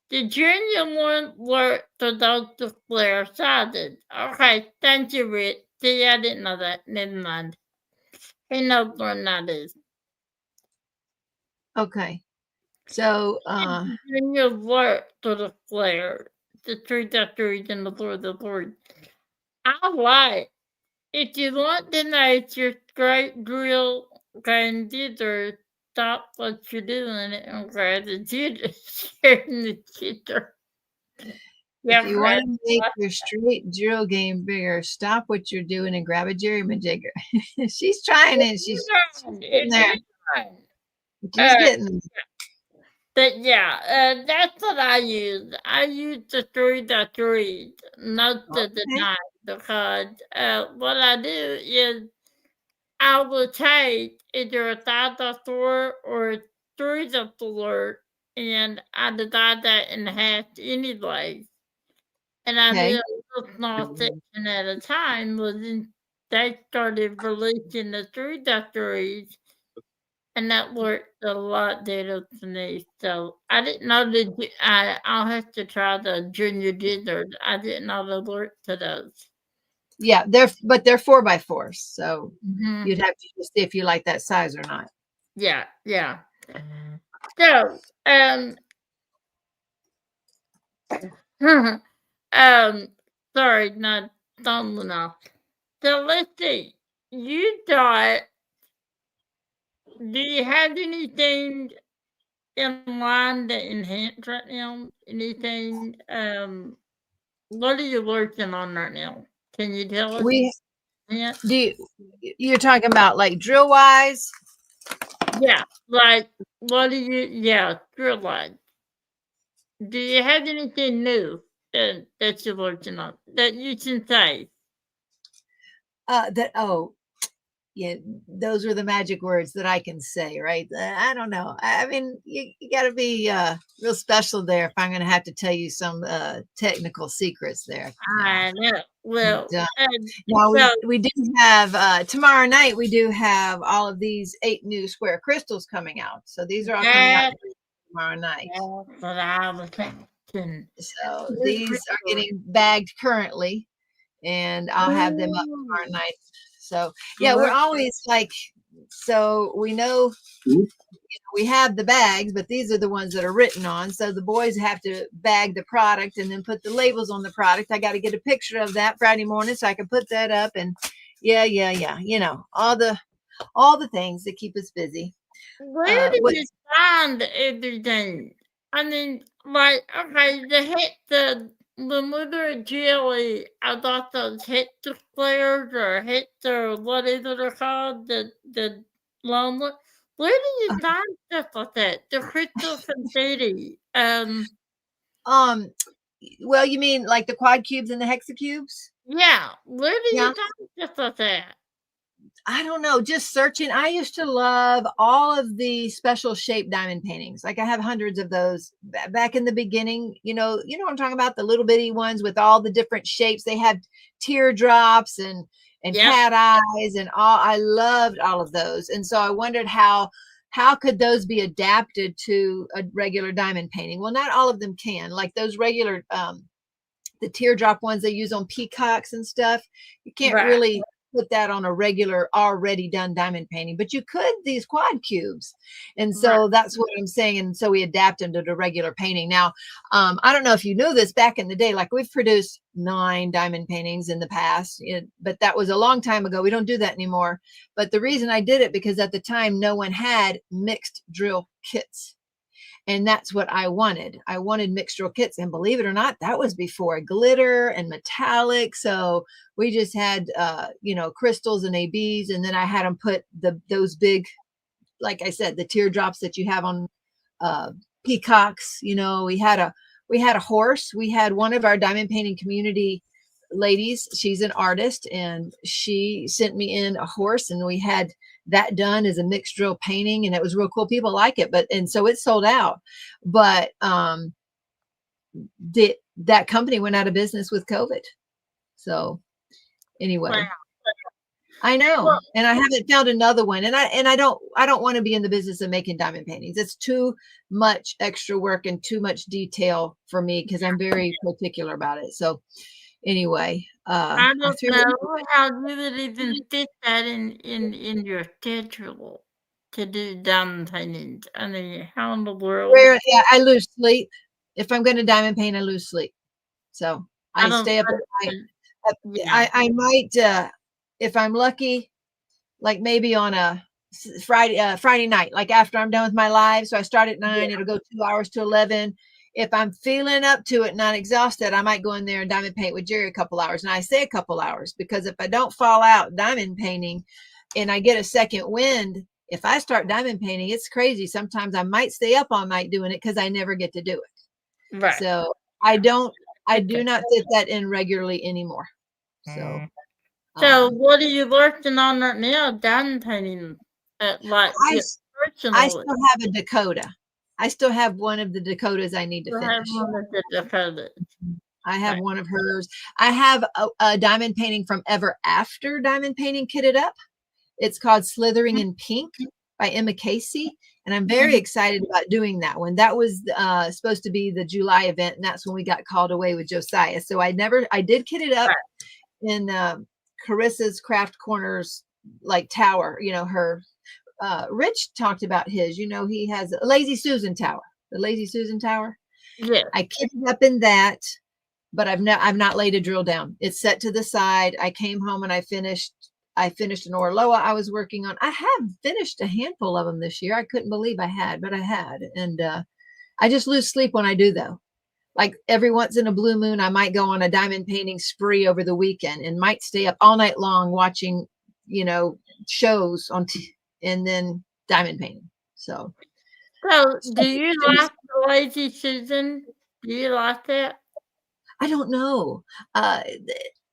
The junior one worked for those the flare sizes. Okay, thank you, Rich. See, I didn't know that. Never mind. He knows what that is. Okay. So Junior worked for the flare. The 3x3s and the 4x4s. I like. If you want to know your great grill grandmother, stop what you're doing and grab the jitter, sharing the jitter. if you want to make your straight drill game bigger, stop what you're doing and grab a jerry majigger. She's trying it. She's getting there. She's getting there. But yeah, that's what I use. I use the 3x3 most of the Okay. time because what I do is I will take either a 5x4 or a 3x4 and I divide that in half anyway. And I Okay. do a little small section at a time. Well, then they started releasing the 3x3s. And that worked a lot better for me. So I didn't know that I'll have to try the junior gizzard. I didn't know they worked to those. Yeah, they're 4x4s. So Mhm. you'd have to see if you like that size or not. Yeah, yeah. So, sorry, not stumbling off. So let's see. You thought, do you have anything in line to enhance right now? Anything, what are you working on right now? Can you tell us? We Yeah. you're talking about like drill wise? Yeah, like, what do you, yeah, drill line. Do you have anything new that you're working on that you can say? Yeah, those are the magic words that I can say, right? I don't know. I mean, you got to be real special there if I'm going to have to tell you some technical secrets there. I know. Well, Now so we do have tomorrow night. We do have all of these 8 new square crystals coming out. So these are all coming out tomorrow night. that's what I was thinking. So these are getting bagged currently, and I'll have them up tomorrow night. So yeah, we're always like, so we know we have the bags, but these are the ones that are written on. So the boys have to bag the product and then put the labels on the product. I got to get a picture of that Friday morning so I can put that up. And yeah. You know, all the things that keep us busy. Where do you find everything? I mean, like, okay, when we were at GLE, I got those Hector flares or Hector, whatever they're called, the long one. Where do you find stuff like that? The crystal confetti. Um, well, you mean like the quad cubes and the hexacubes? Yeah. Where do Yeah. you find stuff like that? I don't know, just searching. I used to love all of the special shaped diamond paintings. Like I have hundreds of those back in the beginning. You know what I'm talking about? The little bitty ones with all the different shapes. They had teardrops and Yep. cat eyes and all. I loved all of those. And so I wondered how could those be adapted to a regular diamond painting? Well, not all of them can. Like those regular the teardrop ones they use on peacocks and stuff. You can't Right. really put that on a regular already done diamond painting, but you could these quad cubes. And so Right. that's what I'm saying. And so we adapt them to the regular painting. Now, I don't know if you knew this back in the day, like we've produced 9 diamond paintings in the past, but that was a long time ago. We don't do that anymore. But the reason I did it because at the time no one had mixed drill kits. And that's what I wanted. I wanted mixed drill kits. And believe it or not, that was before glitter and metallic. So we just had, crystals and ABs. And then I had them put those big, like I said, the teardrops that you have on peacocks. We had a horse. We had one of our diamond painting community ladies. She's an artist and she sent me in a horse and we had that done as a mixed drill painting and it was real cool. People like it, and so it sold out. But that company went out of business with COVID. So anyway, Wow. I know, Well, and I haven't found another one, and I don't want to be in the business of making diamond paintings. It's too much extra work and too much detail for me because I'm very particular about it. So anyway, I I don't threw know how you would even fit that in your schedule to do diamond paintings. I mean, how in the world? where yeah, I lose sleep. If I'm going to diamond paint, I lose sleep. So I I don't. stay up at night. Yeah. I might, if I'm lucky, like maybe on a Friday night, like after I'm done with my live. So I start at 9, it'll go 2 hours to 11. If I'm feeling up to it, not exhausted, I might go in there and diamond paint with Jerry a couple hours. And I say a couple hours because if I don't fall out diamond painting and I get a second wind, if I start diamond painting, it's crazy. Sometimes I might stay up all night doing it because I never get to do it. Right. So I do not fit that in regularly anymore. So So, what are you working on right now? Diamond painting, like I personally. still have a Dakota. I still have one of the Dakotas I need to You have finish. one of the Dakotas. I have Right. one of hers. I have a diamond painting from Ever After Diamond Painting kitted up. It's called Slithering in Pink by Emma Casey. And I'm very excited about doing that one. That was supposed to be the July event. And that's when we got called away with Josiah. So I did kit it up in Carissa's Craft Corners like tower, her Rich talked about his, he has a Lazy Susan tower, the Lazy Susan tower. Yeah. I kitted up in that, but I've not laid a drill down. It's set to the side. I came home and I finished an Orloa I was working on. I have finished a handful of them this year. I couldn't believe I had, but I had. And I just lose sleep when I do though. Like every once in a blue moon, I might go on a diamond painting spree over the weekend and might stay up all night long watching, shows on and then diamond painting. So Do you like the Lazy Susan? Do you like that? I don't know.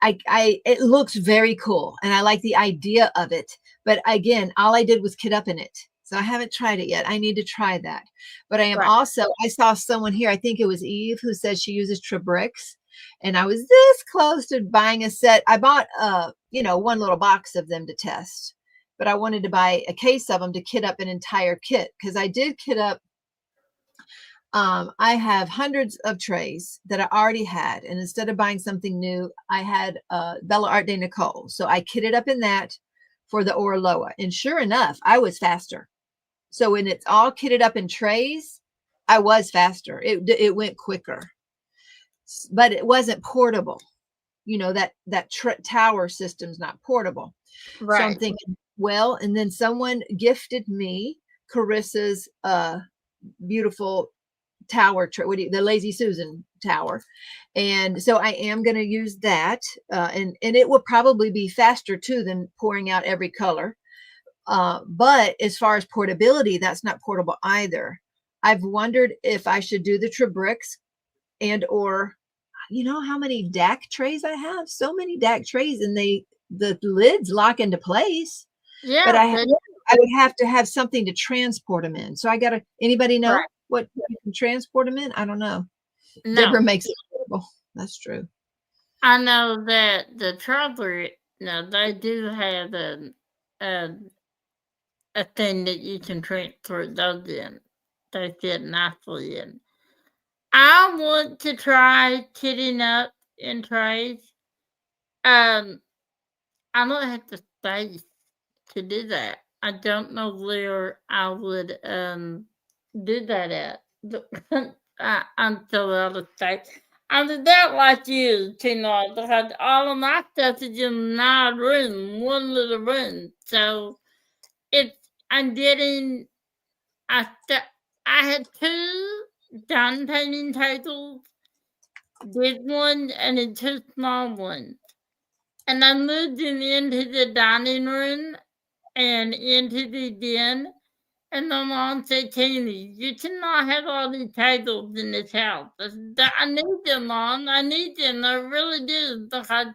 It looks very cool and I like the idea of it. But again, all I did was kit up in it. So I haven't tried it yet. I need to try that. But I am Right. also, I saw someone here, I think it was Eve, who says she uses Trebricks. And I was this close to buying a set. I bought, one little box of them to test. But I wanted to buy a case of them to kit up an entire kit because I did kit up. I have hundreds of trays that I already had. And instead of buying something new, I had Bella Art de Nicole. So I kitted up in that for the Orloa. And sure enough, I was faster. So when it's all kitted up in trays, I was faster. It went quicker. But it wasn't portable. That tower system's not portable. Right. So I'm thinking, well, and then someone gifted me Carissa's beautiful tower, the Lazy Susan tower. And so I am going to use that. And it will probably be faster too than pouring out every color. But as far as portability, that's not portable either. I've wondered if I should do the Trabricks or, you know how many DAC trays I have? So many DAC trays, and the lids lock into place. Yeah, But I would have to have something to transport them in. So I got to, anybody know right. what you can transport them in? I don't know. No. Deborah makes it portable. That's true. I know that the Traveler, they do have a thing that you can transfer those in. They fit nicely in. I want to try kitting up in trays. I don't have the space to do that. I don't know where I would do that at. I'm so out of state. I'm not like you, TeeMaw, because all of my stuff is in one little room. So I'm getting, I had 2 done painting tables, big one and then 2 small ones. And I moved them into the dining room and into the den. And my mom said, Tammy, you cannot have all these tables in this house. I need them, Mom. I need them. I really do. Because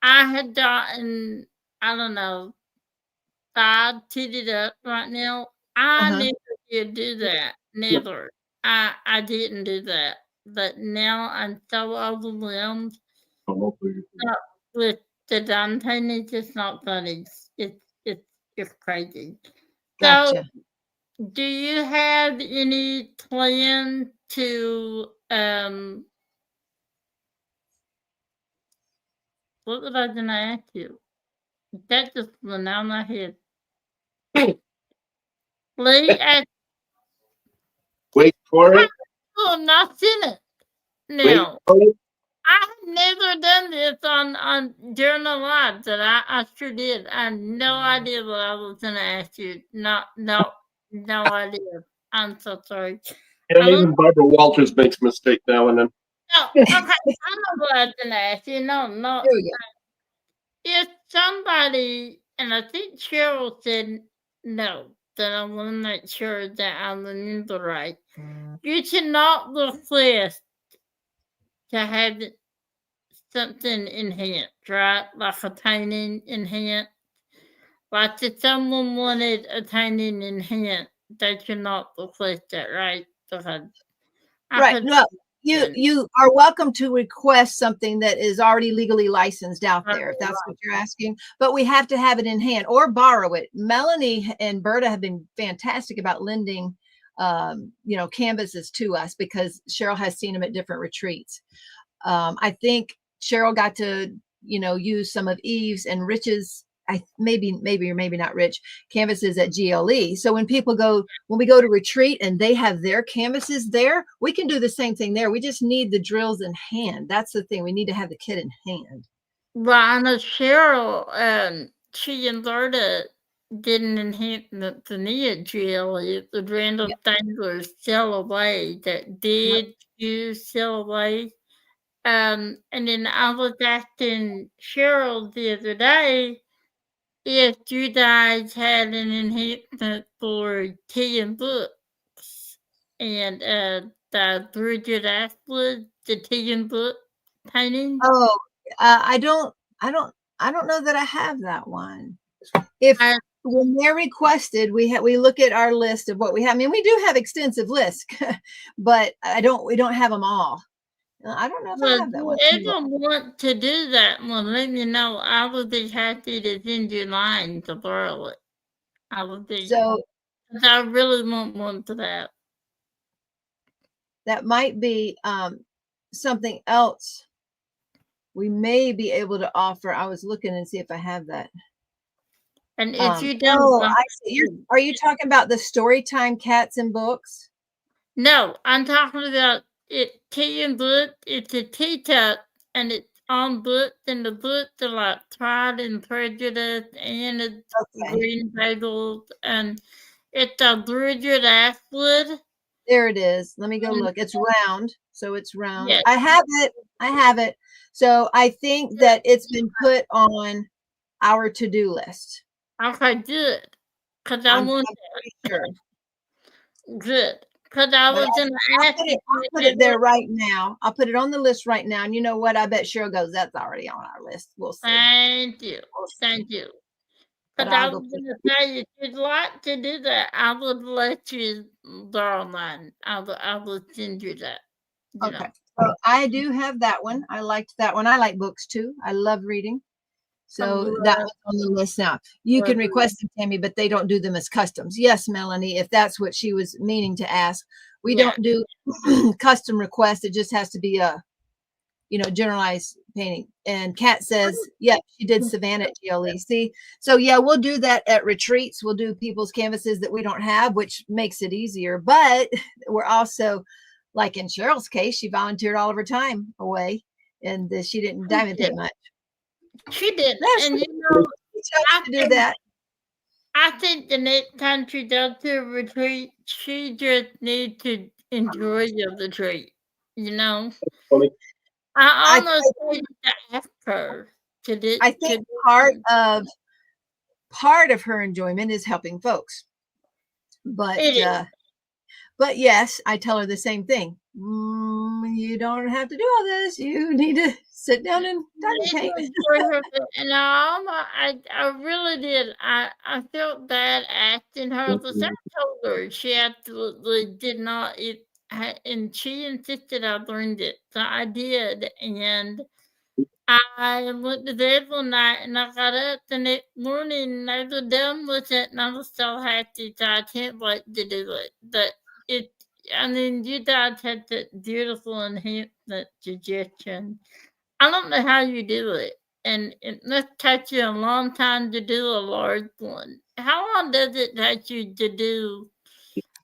I had gotten, I don't know, 5 titted up right now. I never did do that. Never. I didn't do that. But now I'm so overwhelmed with the done painting. It's just not funny. It's crazy. Gotcha. So, do you have any plan to what was I gonna ask you? That just went out of my head. Lee asked Wait for it. oh not seen it. Wait Now for it. I've never done this on during the live that I sure did. I had no idea what I was gonna ask you. No idea. I'm so sorry. And even Barbara Walters makes a mistake now and then. No, okay. I know what I was gonna ask you. No. There we go. If somebody, and I think Cheryl said no, that I want to make sure that I remember right. You cannot request to have something enhanced, right? Like a painting enhanced. Like if someone wanted a painting enhanced, they cannot request that, right? Because Right. No, you are welcome to request something that is already legally licensed out there, if that's what you're asking. But we have to have it in hand or borrow it. Melanie and Berta have been fantastic about lending, canvases to us because Cheryl has seen them at different retreats. I think Cheryl got to, use some of Eve's and Rich's. Maybe or maybe not Rich canvases at GLE. So when we go to retreat and they have their canvases there, we can do the same thing there. We just need the drills in hand. That's the thing. We need to have the kit in hand. Well, I know Cheryl, she and Berta didn't enhance the me at GLE. The random things sell away that did you sell away. And then I was asking Cheryl the other day if you guys had an enhancement for tea and books and the Bridget Ashwood, the tea and book painting. Oh, I don't know that I have that one. If when they're requested, we look at our list of what we have. I mean, we do have extensive lists, but we don't have them all. I don't know if I have that one. If you want to do that one, let me know. I would be happy to send you line to borrow it. I would be. So I really want one for that. That might be something else we may be able to offer. I was looking and see if I have that. And if you don't, I see. Are you talking about the Storytime Cats and Books? No, I'm talking about tea and book. It's a teacup and it's on books, and the books are like Pride and Prejudice, and it's Green Bagels, and it's a Bridget Ashwood. There it is. Let me go look. It's round. So it's round. Yes. I have it. I have it. So I think that it's been put on our to-do list. Okay, good. Because I I'm want pretty sure. good. Because I But was going to ask you. I'll put it there right now. I'll put it on the list right now. And you know what? I bet Cheryl goes, that's already on our list. We'll see. Thank you. We'll see. Thank you. But Because I I'll go was put going to say, if you'd like to do that, I would let you borrow mine. I would send you that. You Okay. know. So I do have that one. I liked that one. I like books too. I love reading. So that was on the list now. You can request them, Tammy, but they don't do them as customs. Yes, Melanie, if that's what she was meaning to ask. We Yeah. don't do custom requests. It just has to be a, generalized painting. And Kat says, yeah, she did Savannah at GLE. See, so yeah, we'll do that at retreats. We'll do people's canvases that we don't have, which makes it easier. But we're also, like in Cheryl's case, she volunteered all of her time away, and she didn't diamond paint much. She did. That's And she chose to do that. I think the next time she does a retreat, she just needs to enjoy the retreat. Funny. I almost wanted to ask her to do. I think part of her enjoyment is helping folks. But yes, I tell her the same thing. You don't have to do all this. You need to sit down and diamond paint. And I really did. I felt bad asking her because I told her she absolutely did not. And she insisted I learned it, so I did. And I went to bed one night and I got up the next morning and I was done with it and I was so happy, so I can't wait to do it. But you guys had that beautiful enhancement suggestion. I don't know how you do it, and it must take you a long time to do a large one. How long does it take you to do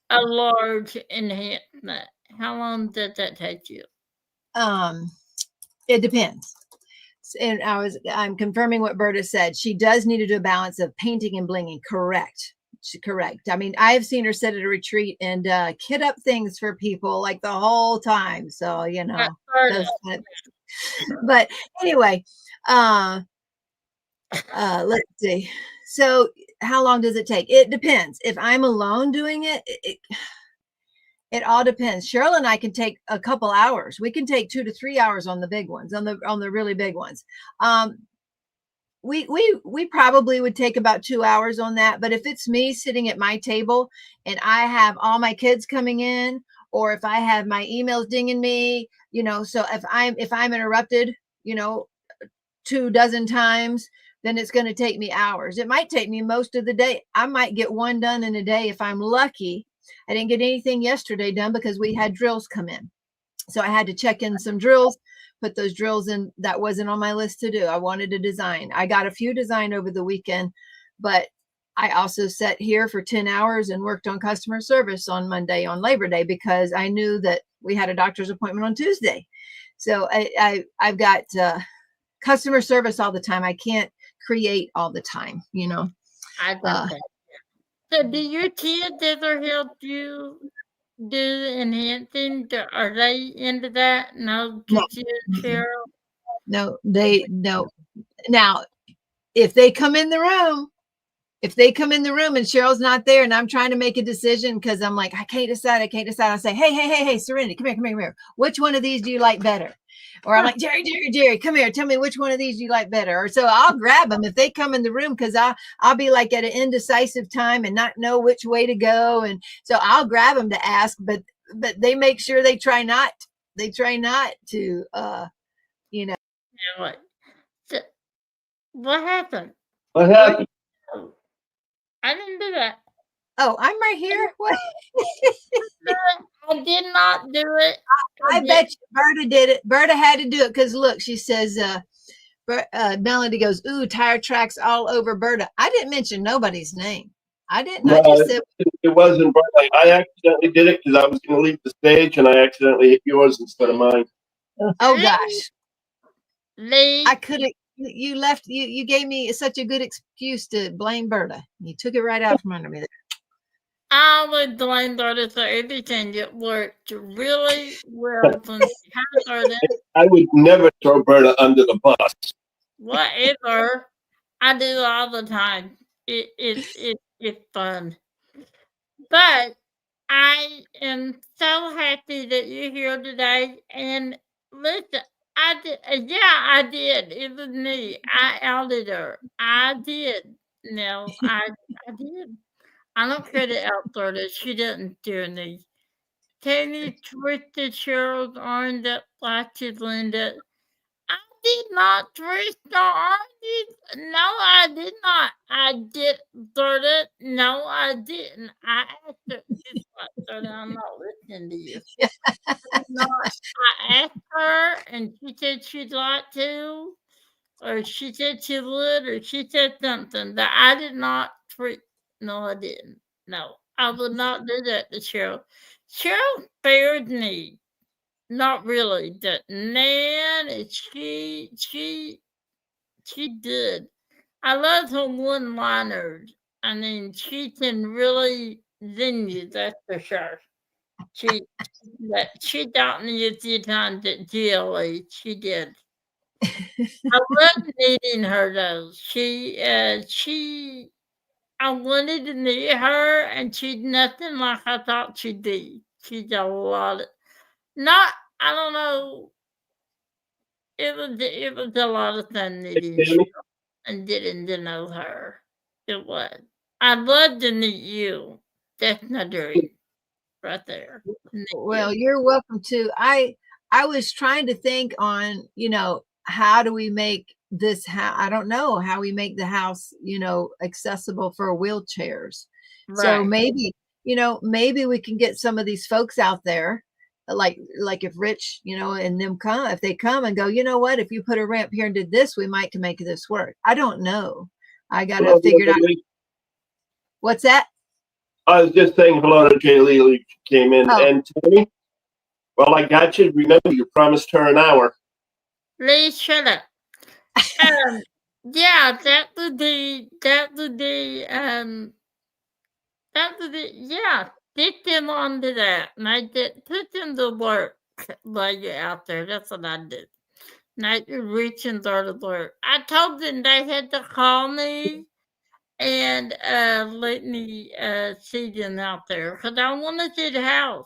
a large enhancement? How long does that take you? It depends. And I'm confirming what Berta said. She does need to do a balance of painting and blinging. Correct. Correct. I mean, I have seen her sit at a retreat and kit up things for people like the whole time. So, but anyway, let's see. So how long does it take? It depends. If I'm alone doing it, it all depends. Cheryl and I can take a couple hours. We can take 2 to 3 hours on the big ones, on the really big ones. We probably would take about 2 hours on that. But if it's me sitting at my table and I have all my kids coming in, or if I have my emails dinging me, so if I'm interrupted, 24 times, then it's going to take me hours. It might take me most of the day. I might get one done in a day if I'm lucky. I didn't get anything yesterday done because we had drills come in. So I had to check in some drills, put those drills in. That wasn't on my list to do. I wanted to design. I got a few designed over the weekend, but I also sat here for 10 hours and worked on customer service on Monday on Labor Day because I knew that we had a doctor's appointment on Tuesday. So I've got customer service all the time. I can't create all the time, I got that. So do your kids ever help you do enhancing? Are they into that? No, Cheryl? No, no. Now, if they come in the room and Cheryl's not there and I'm trying to make a decision because I'm like, I can't decide. I'll say, hey, Serenity, come here. Which one of these do you like better? Or I'm like, Jerry, come here. Tell me which one of these you like better. Or so I'll grab them if they come in the room because I'll be like at an indecisive time and not know which way to go. And so I'll grab them to ask, but they make sure they try not to, What? So, what happened? What happened? I didn't do that. Oh, I'm right here. What? I did not do it. I bet you Berta did it. Berta had to do it because look, she says, Melody goes, ooh, tire tracks all over Berta. I didn't mention nobody's name. I didn't. No, I just said it wasn't. I accidentally did it because I was going to leave the stage and I accidentally hit yours instead of mine. Oh gosh. Lee. I could have. You left. You gave me such a good excuse to blame Berta. You took it right out from under me there. I would blame Dorothy for everything. It worked really well for me. Hi, Dorothy. I would never throw Berta under the bus. Whatever. I do all the time. It's fun. But I am so happy that you're here today. And listen, I did, yeah, I did. It was me. I outed her. I did. No, I did. I don't care to out her. She didn't do me. Tammy twisted Cheryl's arm that latches Linda. I did not twist your arm. No, I did not. I did, Berta. No, I didn't. I asked her. Guess what, Berta? I'm not listening to you. I'm not. I asked her, and she said she'd like to, or she said she would, or she said something that I did not treat. No, I didn't. No, I would not do that to Cheryl. Cheryl spared me. Not really. That man, she did. I love her one-liners. I mean, she can really zing you. That's for sure. She she taught me a few times at GLE. She did. I love meeting her though. I wanted to meet her, and she's nothing like I thought she'd be. She's a lot of, not, I don't know. It was a lot of fun meeting Tammy? Cheryl and getting to know her. It was. I'd love to meet you. That's my dream right there. To meet Well, you. you're welcome to. I was trying to think on, how do we make this house? I don't know how we make the house, accessible for wheelchairs. So Right. maybe we can get some of these folks out there, like if Rich, and them come, if they come and go, you know what, if you put a ramp here and did this, we might can make this work. I don't know. I got to Hello, figure it out. Lee. What's that? I was just saying hello to Jay Lee. Who came in. Oh, And Tammy, well, I got you. Remember, you promised her an hour. Lee, shut up. Yeah, yeah, get them onto that. And I did put them to work while you're out there. That's what I did. Not you're reaching door to door. I told them they had to call me and let me see them out there because I want to see the house.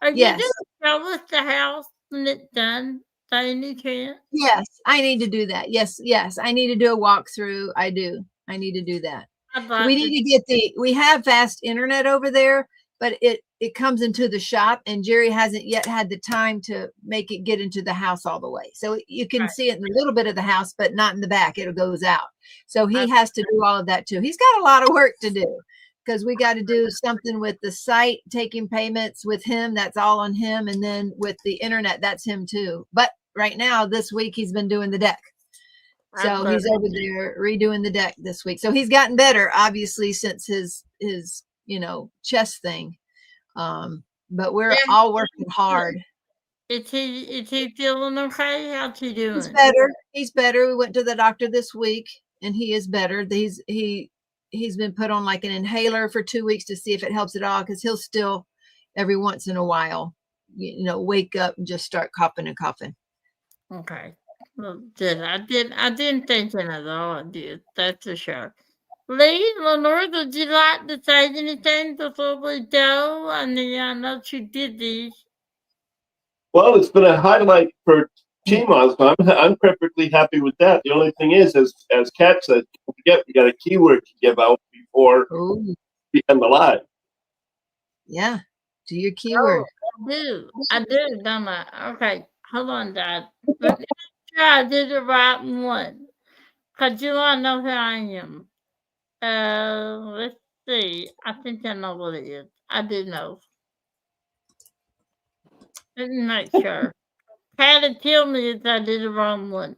Are you yes. gonna show us the house when it's done by any chance? Yes, I need to do that. Yes, yes, I need to do a walkthrough. I do. I need to do that. I'd We like to. need to get we have fast internet over there, but it comes into the shop and Jerry hasn't yet had the time to make it get into the house all the way. So you can see it in a little bit of the house, but not in the back. It goes out. So he has to do all of that too. He's got a lot of work to do because we got to do something with the site, taking payments with him. That's all on him. And then with the internet, that's him too. But right now, this week, he's been doing the deck. So he's over there redoing the deck this week. So he's gotten better, obviously, since his chest thing. But we're all working hard. Is he feeling okay? How's he doing? He's better. He's better. We went to the doctor this week, and he is better. He's been put on like an inhaler for 2 weeks to see if it helps at all, because he'll still every once in a while, wake up and just start coughing and coughing. Okay. Well, good. I didn't think it at all. I did. That's for sure. Lee, Lenore, would you like to say anything before we go? I mean, I know she did these. Well, it's been a highlight for TeeMaw, so I'm perfectly happy with that. The only thing is, as Kat said, don't forget we got a keyword to give out before Ooh, we end the live. yeah. Do your keyword. I do, don't I? Okay, hold on, Dad. Let me make sure I did the right one. Because you want to know who I am. Let's see. I think I know what it is. I do know. Let me make sure. Patty, tell me if I did the wrong one.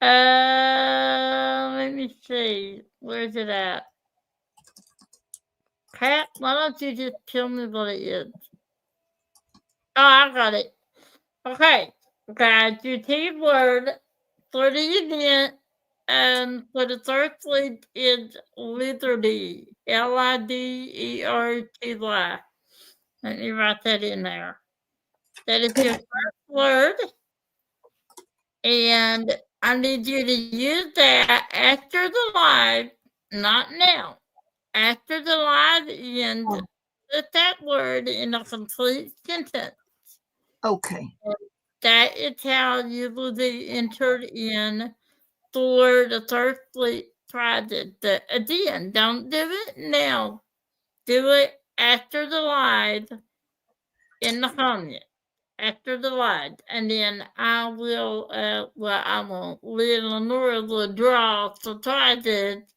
Let me see. Where's it at? Pat, why don't you just tell me what it is? Oh, I got it. Okay. Got your keyword for the event. for the third fleet is Liberty, Liderty. Let me write that in there. That is your first word, and I need you to use that after the live, not now. After the live ends, put that word in a complete sentence. Okay. That is how you will be entered in for the third fleet project. Again, don't do it now. Do it after the live in the comment. After the live. And then I will, I won't. Lenora will draw the project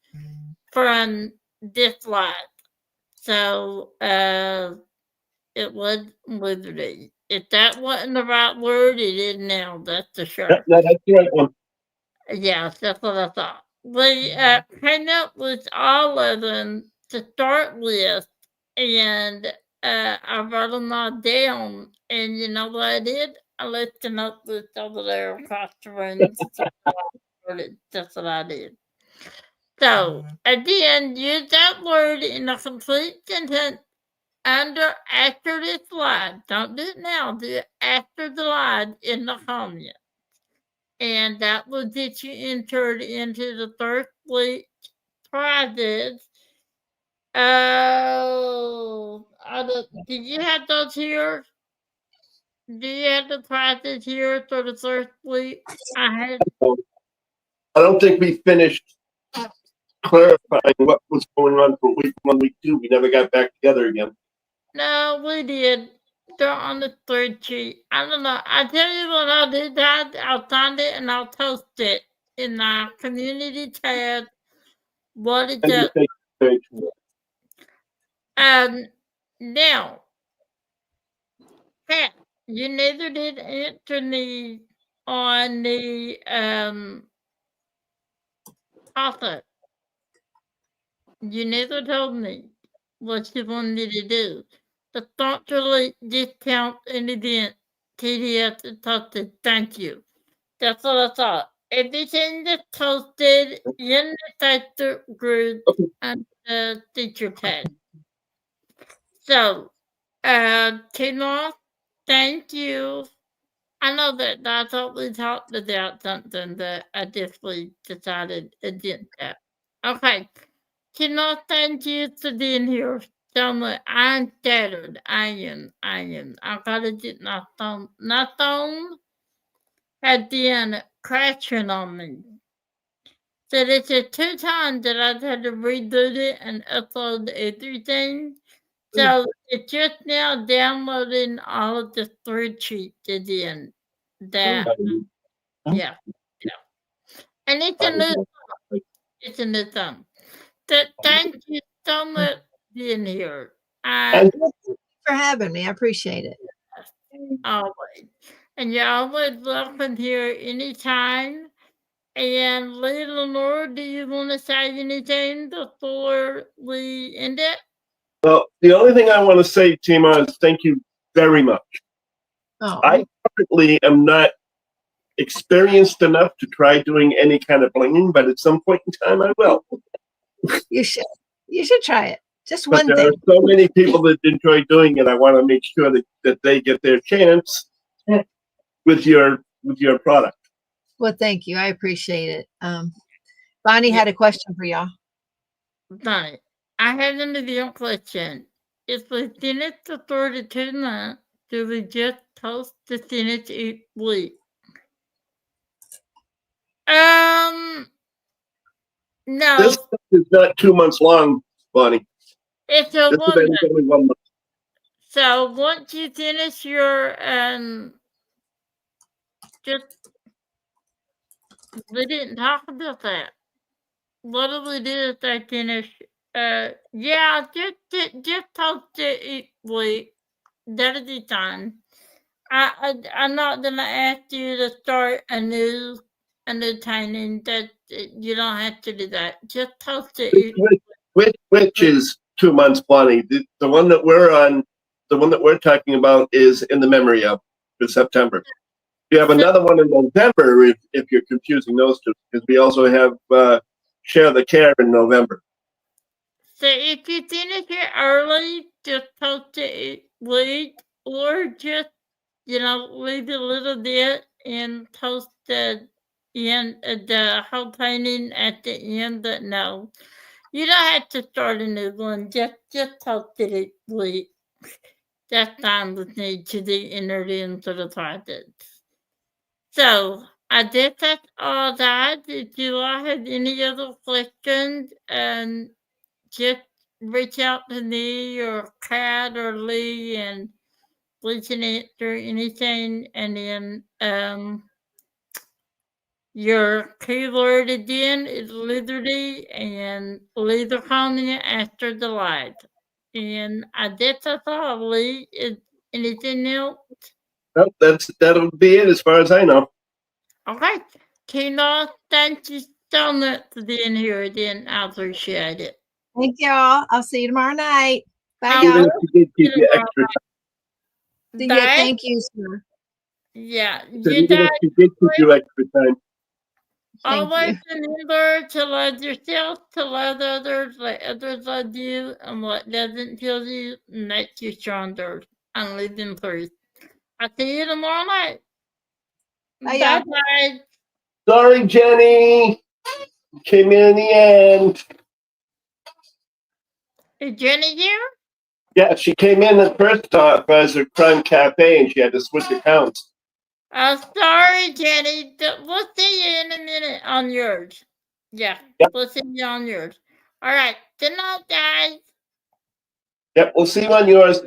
from this live. So, it was Liberty. If that wasn't the right word, it is now. That's for sure. That's the right one. Yes, that's what I thought. We came up with all of them to start with, and I wrote them all down. And you know what I did? I left them up with over there across the room. That's what I did. So, again, use that word in a complete sentence after this live. Don't do it now. Do it after the live in the comment. And that will get you entered into the third fleet prizes. Oh, do you have those here? Do you have the prizes here for the third fleet? I had. I don't think we finished clarifying what was going on for week 1, week 2. We never got back together again. No, we did. They're on the third sheet. I don't know. I tell you what I'll do, Dad. I'll find it and I'll post it in our community tab. What is that? Now, Pat, you neither did Anthony on the author. You never told me what you wanted to do. The thoughtfully discount an event TDS is posted. Thank you. That's what I thought. Everything that's posted in the Facebook group and the teacher tag. So, TeeMaw, thank you. I know that I thought we talked about something that I just decided against that. Okay. TeeMaw, thank you for being here. So much. I'm shattered. I am. I gotta get my phone. My phone had been crashing on me. So this is 2 times that I've had to reboot it and upload everything. So it's just now downloading all of the spreadsheets again. That yeah. And it's a new thumb. It's a new thumb. Thank you so much for being here. Thank you for having me. I appreciate it. Always. And you're always welcome here anytime. And Lenore, do you want to say anything before we end it? Well, the only thing I want to say, TeeMaw, is thank you very much. Oh. I currently am not experienced enough to try doing any kind of blinging, but at some point in time I will. You should try it. Just But one there thing. are so many people that enjoy doing it. I want to make sure that they get their chance with your product. Well, thank you. I appreciate it. Bonnie had a question for y'all. Right. I have an video question. If we finish the 32 months, do we just post the finish each week? No. This is not 2 months long, Bonnie. It's a This one is only 1 month. So once you finish your just we didn't talk about that. What do we do if they finish? Yeah, just post it each week. That'll be fine. I'm not gonna ask you to start a new training. That you don't have to do that. Just post it each Which is 2 months, Bonnie. The one that we're on, the one that we're talking about is in the memory of for September. You have another one in November if you're confusing those two, because we also have Share the Care in November. So if you finish it early, just post it late, or just, leave a little bit and post the whole painting at the end. But no, you don't have to start a new one. Just post it late. That's fine with me to be entered into the project. So I guess that's all that. If you all have any other questions, and just reach out to me or Kat or Lee, and we can answer anything. And then your keyword again is literally, and leave a comment after the live. And I guess that's all, Lee. Is anything else? Nope, that'll be it as far as I know. Okay. TeeMaw, thank you so much for being here again. I appreciate it. Thank y'all. I'll see you tomorrow night. Bye, I'll y'all. Even if you did keep you extra time. Yeah, thank you, sir. Yeah, So you even guys if you did keep you extra time. Thank always you. remember to love yourself, to love others, let others love you, and what doesn't kill you makes you stronger. And live in peace. I'll see you tomorrow night. Bye, y'all. Bye. Sorry, Jenny. Came in the end. Is Jenny here? Yeah, she came in at first off as a crime cafe and she had to switch accounts. Sorry, Jenny. We'll see you in a minute on yours. Yeah, Yep. we'll see you on yours. All right. Good night, guys. Yep, we'll see you on yours.